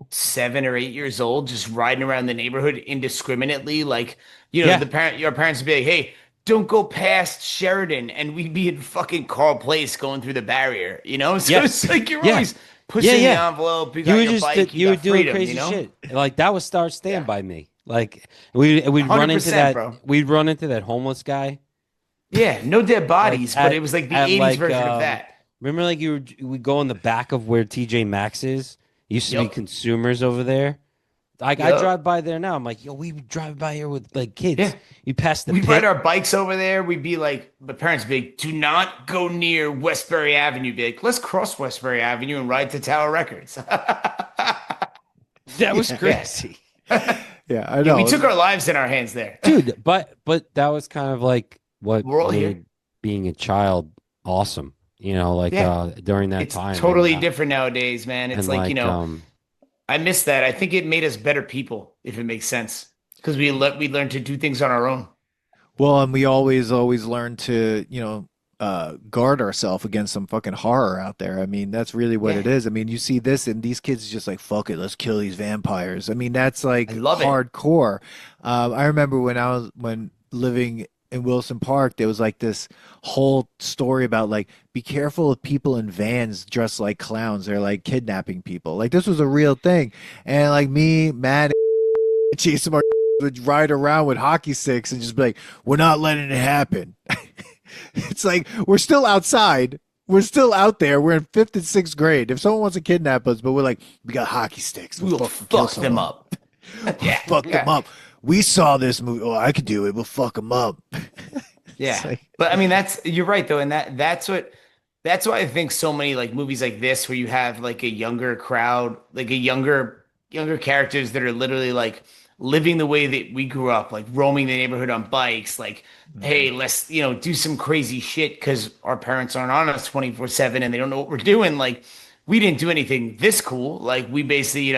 7 or 8 years old, just riding around the neighborhood indiscriminately. Like, Yeah. your parents would be like, hey, don't go past Sheridan. And we'd be in fucking Carl Place going through the barrier, So Yeah. it's like you're Yeah. always pushing Yeah. the envelope. You You got were your just bike, you you were got doing freedom, crazy shit. Like that was Start Stand Yeah. by Me. Like we'd run into 100%, that bro. we'd run into that homeless guy. Yeah, no dead bodies, but at- it was like the at, 80s like, version of that. Remember, like we go in the back of where TJ Maxx is. Used to be Yup. consumers over there. Like I Yup. drive by there now. I'm like, yo, we drive by here with like kids. Yeah. You pass the We'd pit. ride our bikes over there. We'd be like, the parents would be like, do not go near Westbury Avenue. Be like, let's cross Westbury Avenue and ride to Tower Records. That was Yeah. crazy, Yeah, I know. We took our lives in our hands there. dude. But that was kind of like what We're all made here. being a child awesome. Like Yeah. During that It's time. totally and, different nowadays, man. It's and like, I miss that. I think it made us better people, if it makes sense. Because we learned to do things on our own. Well, and we always learn to, guard ourselves against some fucking horror out there. I mean, that's really what Yeah. it is. I mean, you see this and these kids just like, fuck it, let's kill these vampires. I mean, that's like I love it. hardcore. I remember when living in Wilson Park, there was like this whole story about like, be careful of people in vans dressed like clowns. They're like kidnapping people. Like this was a real thing. And like me, Matt, and Jason would ride around with hockey sticks and just be like, we're not letting it happen. It's like we're still outside. We're still out there. We're in 5th and 6th grade. If someone wants to kidnap us, but we're like, we got hockey sticks. We'll fucking kill fuck them someone. up. Yeah. Fuck them up. We saw this movie. Oh, I could do it. We'll fuck them up. Yeah. It's like- But I mean, you're right though. And that's why I think so many like movies like this, where you have like a younger crowd, like a younger characters that are literally like living the way that we grew up, like roaming the neighborhood on bikes, like, hey, let's, do some crazy shit because our parents aren't on us 24/7 and they don't know what we're doing. Like, we didn't do anything this cool. Like, we basically,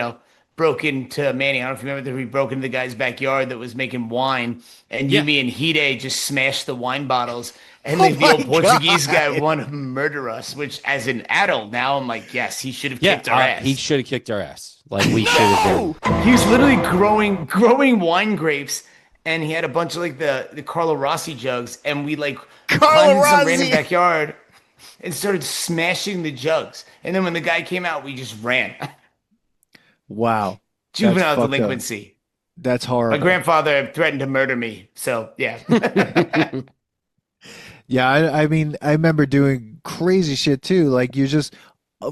broke into Manny. I don't know if you remember that we broke into the guy's backyard that was making wine, and Yeah. me and Hide just smashed the wine bottles. And Oh like the my old Portuguese guy God. wanted to murder us, which as an adult now, I'm like, yes, he should have Yeah, kicked our ass. he should have kicked our ass. Like we should have been. He was literally growing wine grapes, and he had a bunch of like the Carlo Rossi jugs, and we like Carlo climbed in some Rossi! random backyard and started smashing the jugs. And then when the guy came out, we just ran. Wow. Juvenile fucked up. delinquency. That's horrible. My grandfather threatened to murder me. So yeah. Yeah, I mean, I remember doing crazy shit too. Like you just,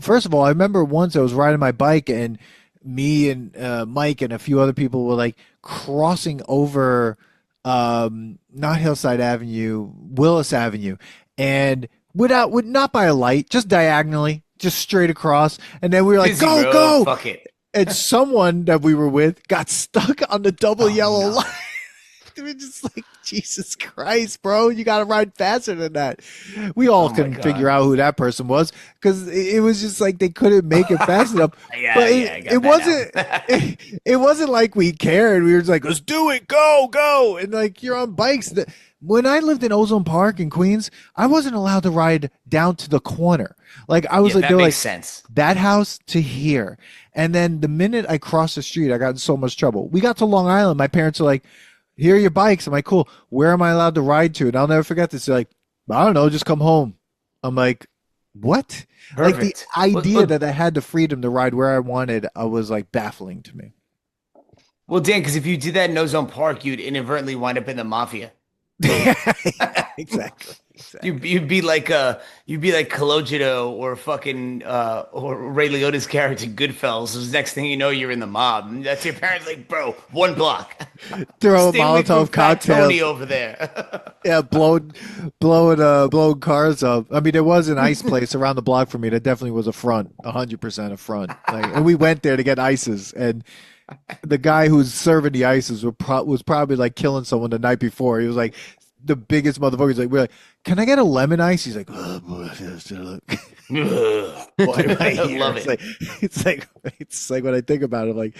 first of all, I remember once I was riding my bike and me and Mike and a few other people were like crossing over, not Hillside Avenue, Willis Avenue. and would not by a light, just diagonally, just straight across. And then we were like, Busy go, road, go. fuck it. And someone that we were with got stuck on the double yellow no. line. We're just like, Jesus Christ, bro, you got to ride faster than that. We all couldn't figure out who that person was because it was just like they couldn't make it fast enough. But it wasn't. It wasn't like we cared. We were just like, let's do it, go, go, and like you're on bikes. When I lived in Ozone Park in Queens, I wasn't allowed to ride down to the corner. Like I was like, that they're makes like sense. that house to here, and then the minute I crossed the street, I got in so much trouble. We got to Long Island. My parents are like, here are your bikes. I'm like, cool. Where am I allowed to ride to? And I'll never forget this. They're like, I don't know, just come home. I'm like, what? Perfect. Like the idea that I had the freedom to ride where I wanted, was like baffling to me. Well, Dan, because if you did that in Ozone Park, you'd inadvertently wind up in the mafia. Exactly. You'd be like Cologito or fucking or Ray Liotta's character in Goodfellas. The next thing you know, you're in the mob. And that's your parents like, bro, 1 block. Throw a Stay away from Molotov Fat Tony cocktail. over there. Yeah, blowing cars up. I mean, there was an ice place around the block for me that definitely was a front, 100% a front. Like, and we went there to get ices, and the guy who's serving the ices was probably like killing someone the night before. He was like the biggest motherfucker. He's like, we're like, can I get a lemon ice? He's like, oh, boy, right I here. love it. It's like when I think about it, like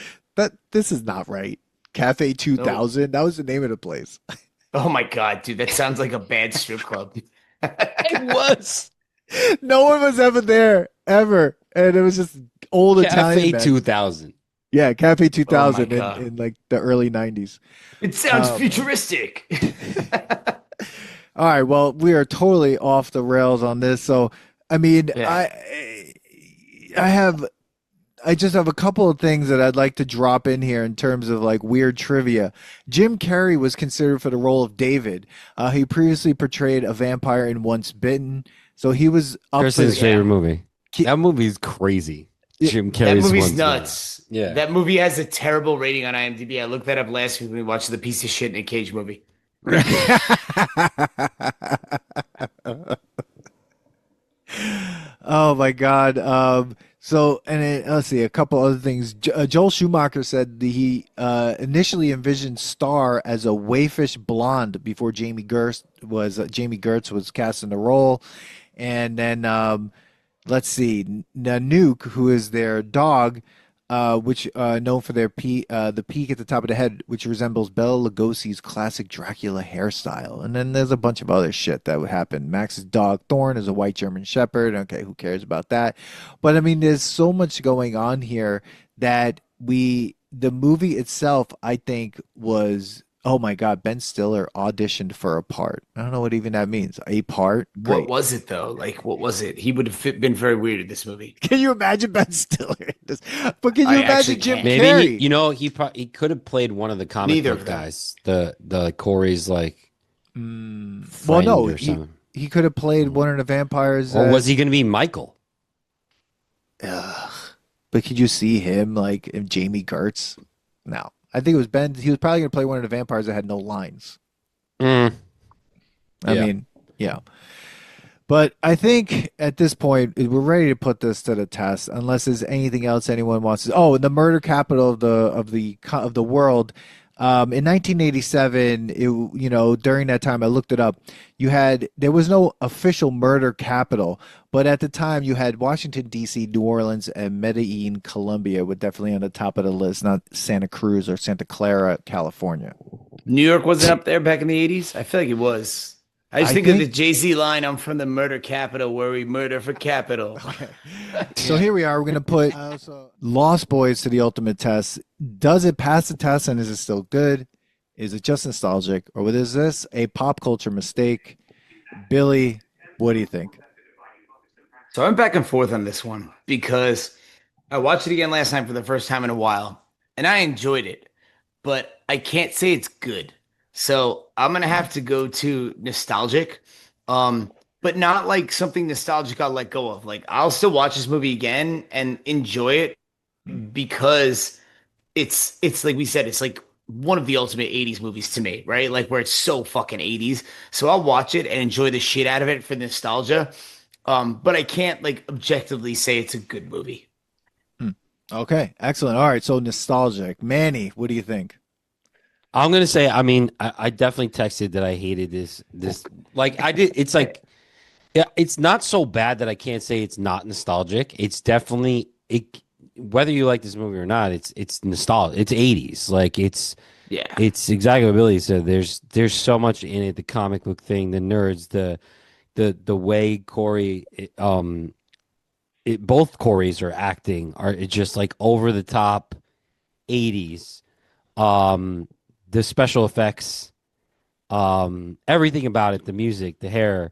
this is not right. Cafe 2000, that was the name of the place. Oh my God, dude, that sounds like a bad strip club. It was No one was ever there ever, and it was just old Italian Cafe men. 2000. Yeah, Cafe 2000 God. in like the early 90s. It sounds futuristic. All right, well, we are totally off the rails on this. So, I mean, Yeah. I just have a couple of things that I'd like to drop in here in terms of like weird trivia. Jim Carrey was considered for the role of David. He previously portrayed a vampire in Once Bitten, so he was up for Chris's the, favorite movie. Ki- That movie's crazy. Jim That Carrey's movie's Once nuts. Yeah. That movie has a terrible rating on IMDb. I looked that up last week when we watched the piece of shit Nick Cage movie. Oh my God. Let's see, a couple other things. Joel Schumacher said that he initially envisioned Star as a waifish blonde before Jami Gertz was cast in the role. And then let's see, Nanook, who is their dog, which known for their the peak at the top of the head, which resembles Bela Lugosi's classic Dracula hairstyle. And then there's a bunch of other shit that would happen. Max's dog Thorn is a white German Shepherd. Okay, who cares about that? But I mean, there's so much going on here that the movie itself, I think, was. Oh my God, Ben Stiller auditioned for a part. I don't know what even that means. A part? Great. What was it though? Like, what was it? He would have been very weird in this movie. Can you imagine Ben Stiller in this? But can you I imagine actually Jim can't. Maybe Carrey? he could have played one of the comic Neither book of them. guys. The Corey's like Well, friend no, or something. he could have played one of the vampires. Or was he going to be Michael? Ugh. But could you see him like in Jami Gertz? No. I think it was Ben. He was probably going to play one of the vampires that had no lines. I mean, yeah. But I think at this point we're ready to put this to the test, unless there's anything else anyone wants to. Oh, the murder capital of the world. In 1987, during that time, I looked it up. There was no official murder capital, but at the time you had Washington D.C., New Orleans, and Medellin, Colombia, were definitely on the top of the list, not Santa Cruz or Santa Clara, California. New York wasn't up there back in the 80s? I feel like it was. I just think of the Jay-Z line, I'm from the murder capital where we murder for capital. So here we are. We're going to put Lost Boys to the ultimate test. Does it pass the test, and is it still good? Is it just nostalgic, or is this a pop culture mistake? Billy, what do you think? So I'm back and forth on this one because I watched it again last night for the first time in a while, and I enjoyed it, but I can't say it's good. So I'm going to have to go to nostalgic, but not like something nostalgic I'll let go of. Like, I'll still watch this movie again and enjoy it because it's like we said, it's like one of the ultimate 80s movies to me, right? Like where it's so fucking 80s. So I'll watch it and enjoy the shit out of it for nostalgia. But I can't like objectively say it's a good movie. Okay, excellent. All right, so nostalgic. Manny, what do you think? I'm gonna say, I mean, I definitely texted that I hated this like I did. It's like, yeah, it's not so bad that I can't say it's not nostalgic. It's definitely it. Whether you like this movie or not, it's nostalgic. It's 80s. Like Yeah. it's exactly what Billy said. There's so much in it. The comic book thing, the nerds, the way Corey, both Corys are acting are it's just like over the top 80s. The special effects, everything about it, the music, the hair,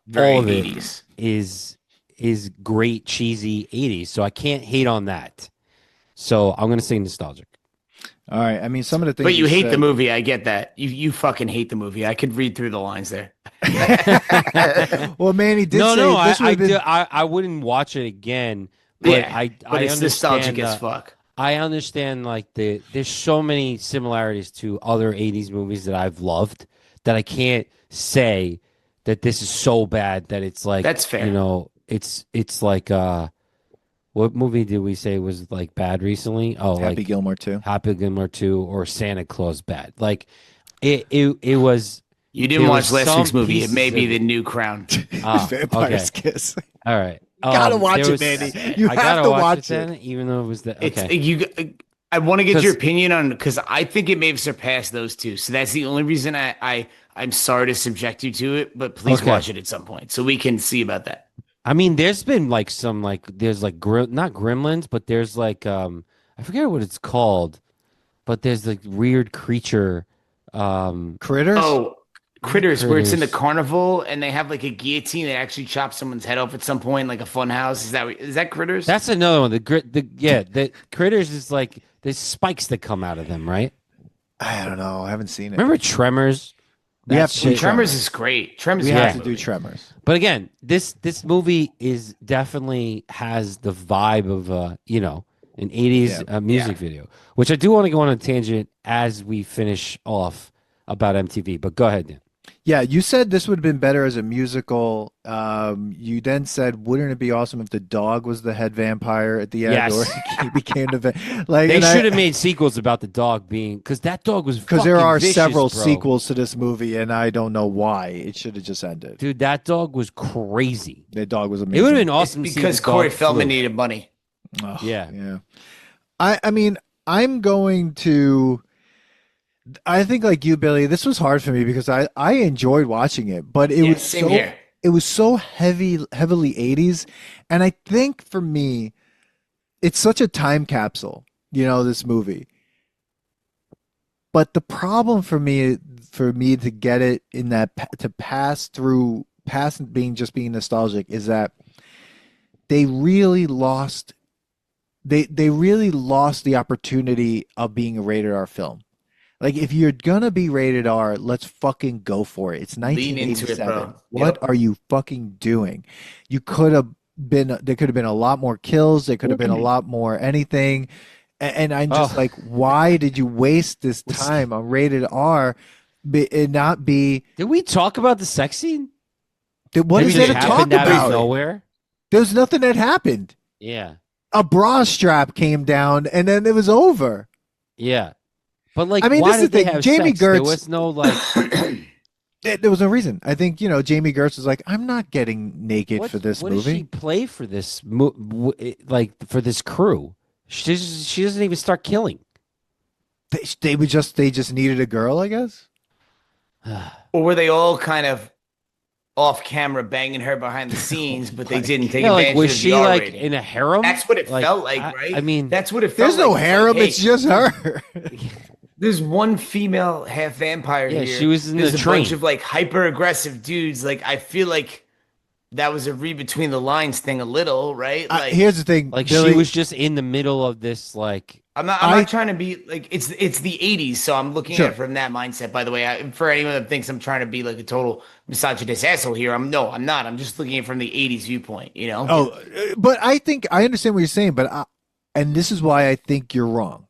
Very all of it 80s. is great cheesy 80s. So I can't hate on that. So I'm gonna say nostalgic. All right, I mean, some of the things But you hate said, the movie. I get that. You fucking hate the movie. I could read through the lines there. Well, Manny did No, say no, this would have been. I wouldn't watch it again. But Yeah, but I it's understand nostalgic as fuck. I understand like there's so many similarities to other 80s movies that I've loved that I can't say that this is so bad that it's like That's fair. you know, it's like what movie did we say was like bad recently? Oh, Happy like Gilmore too. Happy Gilmore 2 or Santa Claus bad. Like it was You didn't there watch was last some week's movie. It may pieces be of the it. new crown. Vampire's okay. Kiss. All right. Gotta watch there it, Manny. You I have gotta to watch watch it then, even though it was the It's okay. you. I want to get your 'Cause- opinion on because I think it may have surpassed those two. So that's the only reason I'm sorry to subject you to it, but please Okay. watch it at some point so we can see about that. I mean, there's been like some like there's like not gremlins, but there's like I forget what it's called, but there's like weird creature Critters. Oh, Critters, where it's in the Critters. carnival and they have like a guillotine that actually chops someone's head off at some point, like a fun house. Is that Critters? That's another one. The critters is like there's spikes that come out of them, right? I don't know. I haven't seen it. Remember Tremors? We have That to shit- do Tremors is great. Tremors We is a have great to do movie. Tremors. But again, this movie is definitely has the vibe of an 80s music video, which I do want to go on a tangent as we finish off about MTV. But go ahead, Dan. Yeah, you said this would have been better as a musical. You then said, wouldn't it be awesome if the dog was the head vampire at the end, Yes. or he became the like? They and should have made sequels about the dog being because that dog was because there fucking are vicious, several bro. sequels to this movie, and I don't know why it should have just ended. Dude, that dog was crazy. The dog was It amazing. would have been It's awesome to see because the dog Corey Feldman flew. needed money. Ugh, Yeah. yeah. I mean, I'm going to. I think like you, Billy. This was hard for me because I enjoyed watching it, but it was same so here. it was so heavily 80s, and I think for me, it's such a time capsule. This movie. But the problem for me to get it in that to pass being nostalgic is that they really lost they really lost the opportunity of being a rated R film. Like if you're gonna be rated R, let's fucking go for it. It's Lean into it, 1987. bro. What Yep. are you fucking doing? You could have there could have been a lot more kills. There could have been a lot more anything. And I'm just Oh. like, why did you waste this time on rated R and not be? Did we talk about the sex scene? What Maybe is it there to just talk happened out of about? nowhere. There's nothing that happened. Yeah, A bra strap came down and then it was over. yeah. But like, I mean, why this is did they the- have Jami sex? There Gertz- was no like. There was no reason. I think, Jami Gertz was like, I'm not getting naked What, for this what does she movie. play for this? Like for this crew, she doesn't even start killing. They just needed a girl, I guess. Or were they all kind of off camera banging her behind the scenes, but they didn't take Yeah, like advantage was of she the R like rating? in a harem? That's what it Like, felt like, right? I mean, that's what it felt There's no like. harem. Like, It's hey, just her. there's one female half vampire Yeah, here. she was in There's the a bunch train. of like hyper aggressive dudes. Like I feel like that was a read between the lines thing a little, right? Like Here's the thing. like Billy, she was just in the middle of this like. I'm not trying to be like it's the 80s, so I'm looking Sure. at it from that mindset. By the way, for anyone that thinks I'm trying to be like a total misogynist asshole here, I'm not. I'm just looking at it from the 80s viewpoint. Oh, but I think I understand what you're saying, and this is why I think you're wrong.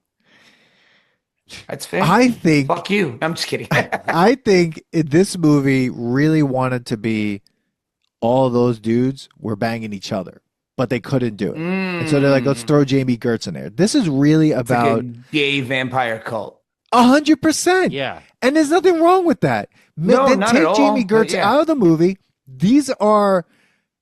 That's fair. I think Fuck you. I'm just kidding. I think this movie really wanted to be all those dudes were banging each other, but they couldn't do it. And so they're like, let's throw Jami Gertz in there. This is really It's like about a gay vampire cult. 100%. Yeah. And there's nothing wrong with that. No, Then not take at all, Jami but Gertz yeah. out of the movie. These are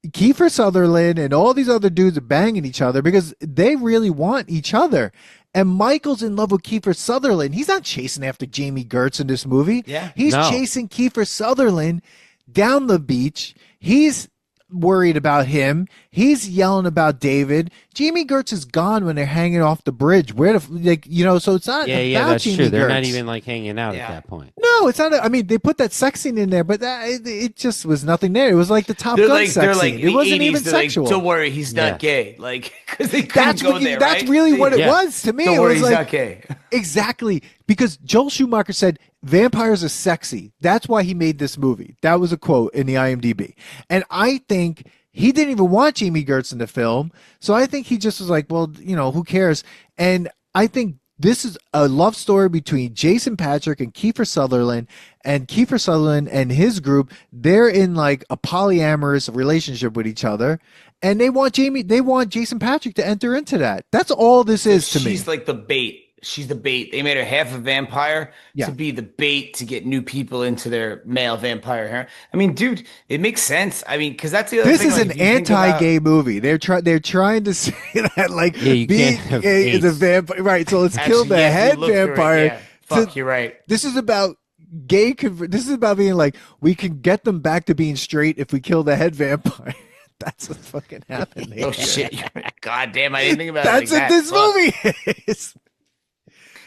Keifer Sutherland and all these other dudes are banging each other because they really want each other. And Michael's in love with Keifer Sutherland. He's not chasing after Jami Gertz in this movie. Yeah. He's No. chasing Keifer Sutherland down the beach. He's worried about him. He's yelling about David. Jami Gertz is gone when they're hanging off the bridge. Where the so it's not Yeah, about that's Jami true. They're not Gertz. even like hanging out Yeah. at that point. No, it's not. I mean, they put that sex scene in there, but it just was nothing there. It was like the Top They're Gun like sex in scene. the It wasn't 80s, even they're like, sexual. don't worry, he's not Yeah. gay. Like, because they couldn't That's go what, there, that's right? really what it Yeah. was to me. Don't It worry, was he's like not gay. exactly because Joel Schumacher said vampires are sexy. That's why he made this movie. That was a quote in the IMDb, and I think he didn't even want Jami Gertz in the film. So I think he just was like, well, who cares? And I think this is a love story between Jason Patric and Keifer Sutherland. And Keifer Sutherland and his group, they're in like a polyamorous relationship with each other. And they want Jason Patric to enter into that. That's all this is to me. She's like the bait. She's the bait. They made her half a vampire Yeah. to be the bait to get new people into their male vampire hair. I mean, dude, it makes sense. I mean, because that's the other This thing. is like, an if you think about- anti-gay movie. They're trying to say that like Yeah, you being can't have gay is a AIDS. vampire, right? So let's kill Actually, the yeah, if you head look through it, vampire. yeah. Fuck, to- you're right. This is about this is about being like we can get them back to being straight if we kill the head vampire. That's what fucking happened. Oh shit! You're right. God damn, I didn't think about That's it. Like what that. this Fuck. movie is.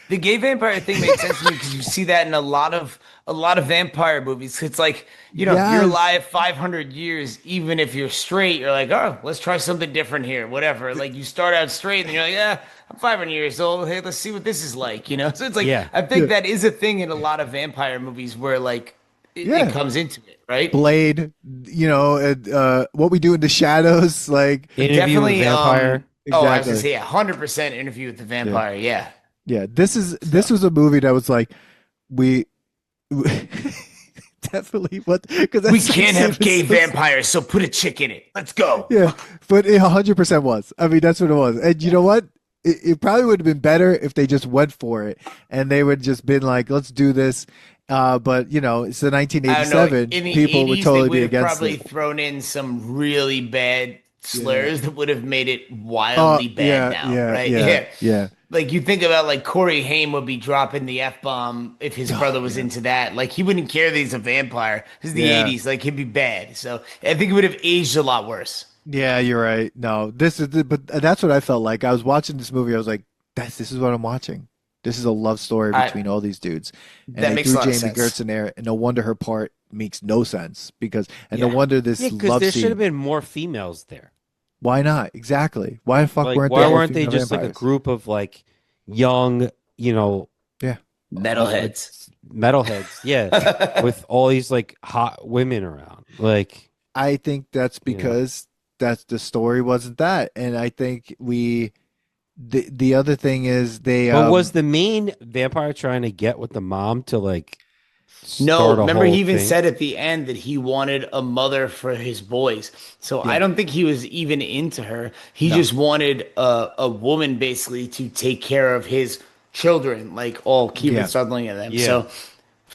The gay vampire thing makes sense to me because you see that in a lot of vampire movies. It's like, you're Yes. alive 500 years, even if you're straight. You're like, oh, let's try something different here, whatever. Like you start out straight, and you're like, yeah, I'm 500 years old. Hey, let's see what this is like, So it's like, Yeah. I think that is a thing in a lot of vampire movies where like Yeah. it comes into it, right? Blade, what we do in the shadows, like Interview with Definitely, Vampire. Oh, I was Exactly. gonna say 100% Interview with the Vampire. Yeah. yeah, this was a movie that was like we definitely because We can't have gay vampires, so put a chick in it. Let's go. Yeah, but it 100% was. I mean, that's what it was. And you know what? It probably would have been better if they just went for it and they would just been like, let's do this. But it's the I don't know. 1987. In the People 80s, would totally they be would have against probably it. thrown in some really bad slurs that would have made it wildly bad now, right? Yeah. Like you think about like Corey Haim would be dropping the F-bomb if his brother was into that. Like he wouldn't care that he's a vampire. This is the Yeah. 80s. Like he'd be bad. So I think it would have aged a lot worse. Yeah, you're right. No, but that's what I felt like. I was watching this movie. I was like, this is what I'm watching. This is a love story between all these dudes. And That they makes a threw lot of Jami sense. Gertz in there, and no wonder her part makes no sense no Yeah. wonder this Yeah, because love there should scene. have been more females there. Why not? Exactly. Why the fuck Like, weren't why there more weren't they female just like a vampires? group of like young, Metalheads. metalheads? Yeah, with all these like hot women around. Like, I think that's because that's the story wasn't that, and I think the other thing is they. but was the main vampire trying to get with the mom to like? No, start a remember he whole even thing? said at the end that he wanted a mother for his boys. So I don't think he was even into her. He just wanted a woman basically to take care of his children, like all Keifer Sutherland and them. Yeah. So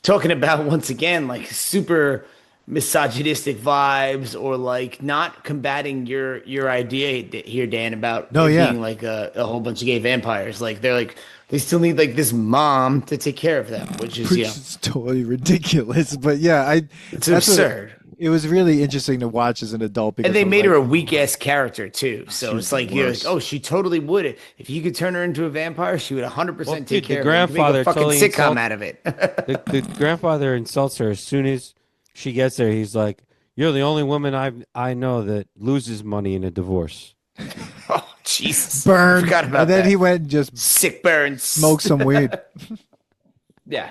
talking about once again like super misogynistic vibes or like not combating your idea here, Dan, about being like a whole bunch of gay vampires. Like they're like they still need like this mom to take care of them, which is totally ridiculous. But yeah, it's that's what- absurd. it was really interesting to watch as an adult because And they I'm made like, her a weak ass character too. So She it's was like the you're worst. like, oh, she totally would. If you could turn her into a vampire, she would 100% Well, take dude, the care of grandfather her. You could make a fucking totally sitcom insult- out of it. The grandfather insults her as soon as she gets there. He's like, "You're the only woman I know that loses money in a divorce." Oh Jesus! burned, Forgot about and then that. he went and just Sick burns. smoked some weed. Yeah.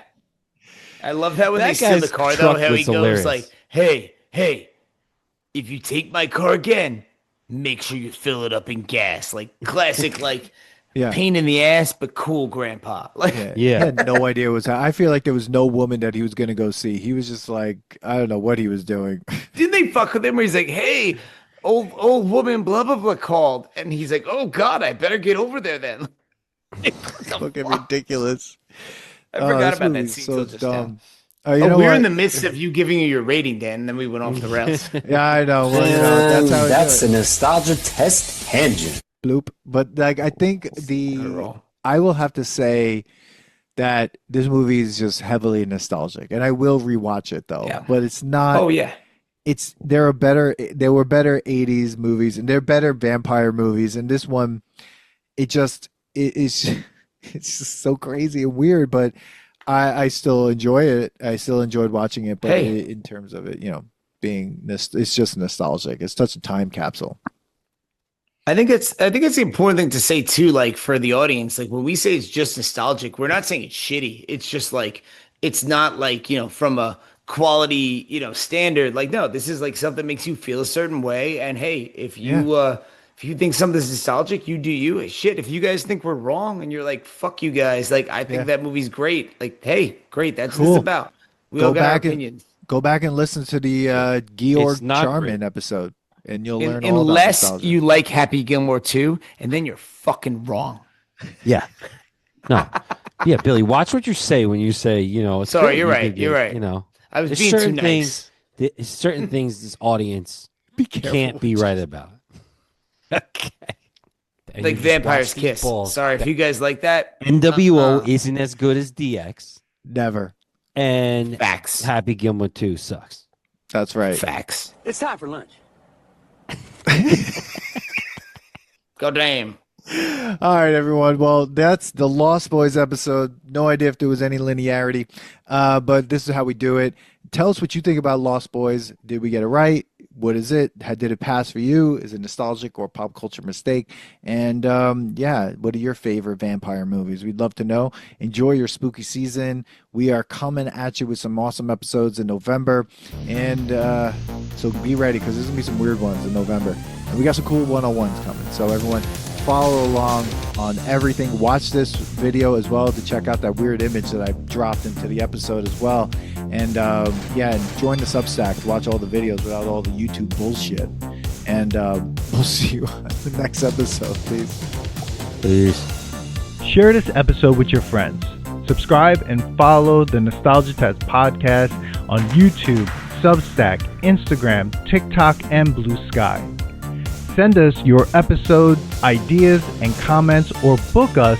I love that when That they steal the guy's car though. truck How he was goes hilarious. like, "Hey, if you take my car again, make sure you fill it up in gas." Like classic, like Yeah. pain in the ass, but cool grandpa. Like, Yeah. Yeah. He had no idea what was I feel like there was no woman that he was gonna go see. He was just like, I don't know what he was doing. didn't they fuck with him where he's like, hey, old woman, blah, blah, blah, called. And he's like, oh, God, I better get over there then. Fucking ridiculous. I forgot this about that movie's scene so till just now. dumb. You know we were what? in the midst of you giving you your rating, Dan, and then we went off the rails. Yeah, I know. Well, you know, And that's how that's it a nostalgia test tangent. bloop. But like, I think I will have to say that this movie is just heavily nostalgic, and I will rewatch it though. Yeah. But it's not. Oh, yeah. There were better 80s movies, and there are better vampire movies, and this one, it's it's just so crazy and weird. But I still enjoy it. I still enjoyed watching it. But Hey. in terms of it, it's just nostalgic. It's such a time capsule. I think it's the important thing to say too, like for the audience, like when we say it's just nostalgic, we're not saying it's shitty. It's just like it's not like, from a quality, standard. Like, no, this is like something makes you feel a certain way. And hey, if you think something's nostalgic, you do you. Shit, if you guys think we're wrong and you're like, fuck you guys, like I think that movie's great. Like, hey, great, that's what Cool. it's about. We Go all got our back and- opinions. Go back and listen to the Georg It's not Charman great. episode, and you'll learn all about Unless nostalgia. you like Happy Gilmore 2, and then you're fucking wrong. Yeah. No. Yeah, Billy, watch what you say when you say, it's Sorry, good, you're you right, did you're good, right. I was There's being too certain nice. certain things this audience Be careful. can't be right about. Okay. And Like you just Vampire's watch these Kiss. balls. Sorry if you guys like that. NWO isn't as good as DX, Never. and Facts. Happy Gilmore 2 sucks. That's right. Facts. It's time for lunch. Go damn. All right, everyone. Well, that's the Lost Boys episode. No idea if there was any linearity, but this is how we do it. Tell us what you think about Lost Boys. Did we get it right? What is it? Did it pass for you? Is it nostalgic or pop culture mistake? And what are your favorite vampire movies? We'd love to know. Enjoy your spooky season. We are coming at you with some awesome episodes in November, and so be ready because there's gonna be some weird ones in November, and we got some cool 101s coming. So everyone, follow along on everything. Watch this video as well to check out that weird image that I dropped into the episode as well. And and join the Substack to watch all the videos without all the YouTube bullshit. And we'll see you on the next episode. Peace. Share this episode with your friends. Subscribe and follow the Nostalgia Test podcast on YouTube, Substack, Instagram, TikTok, and Blue Sky. Send us your episode ideas and comments, or book us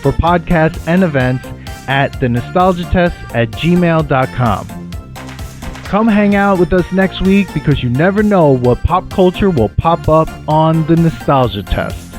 for podcasts and events at thenostalgiatest@gmail.com. Come hang out with us next week because you never know what pop culture will pop up on the Nostalgia Test.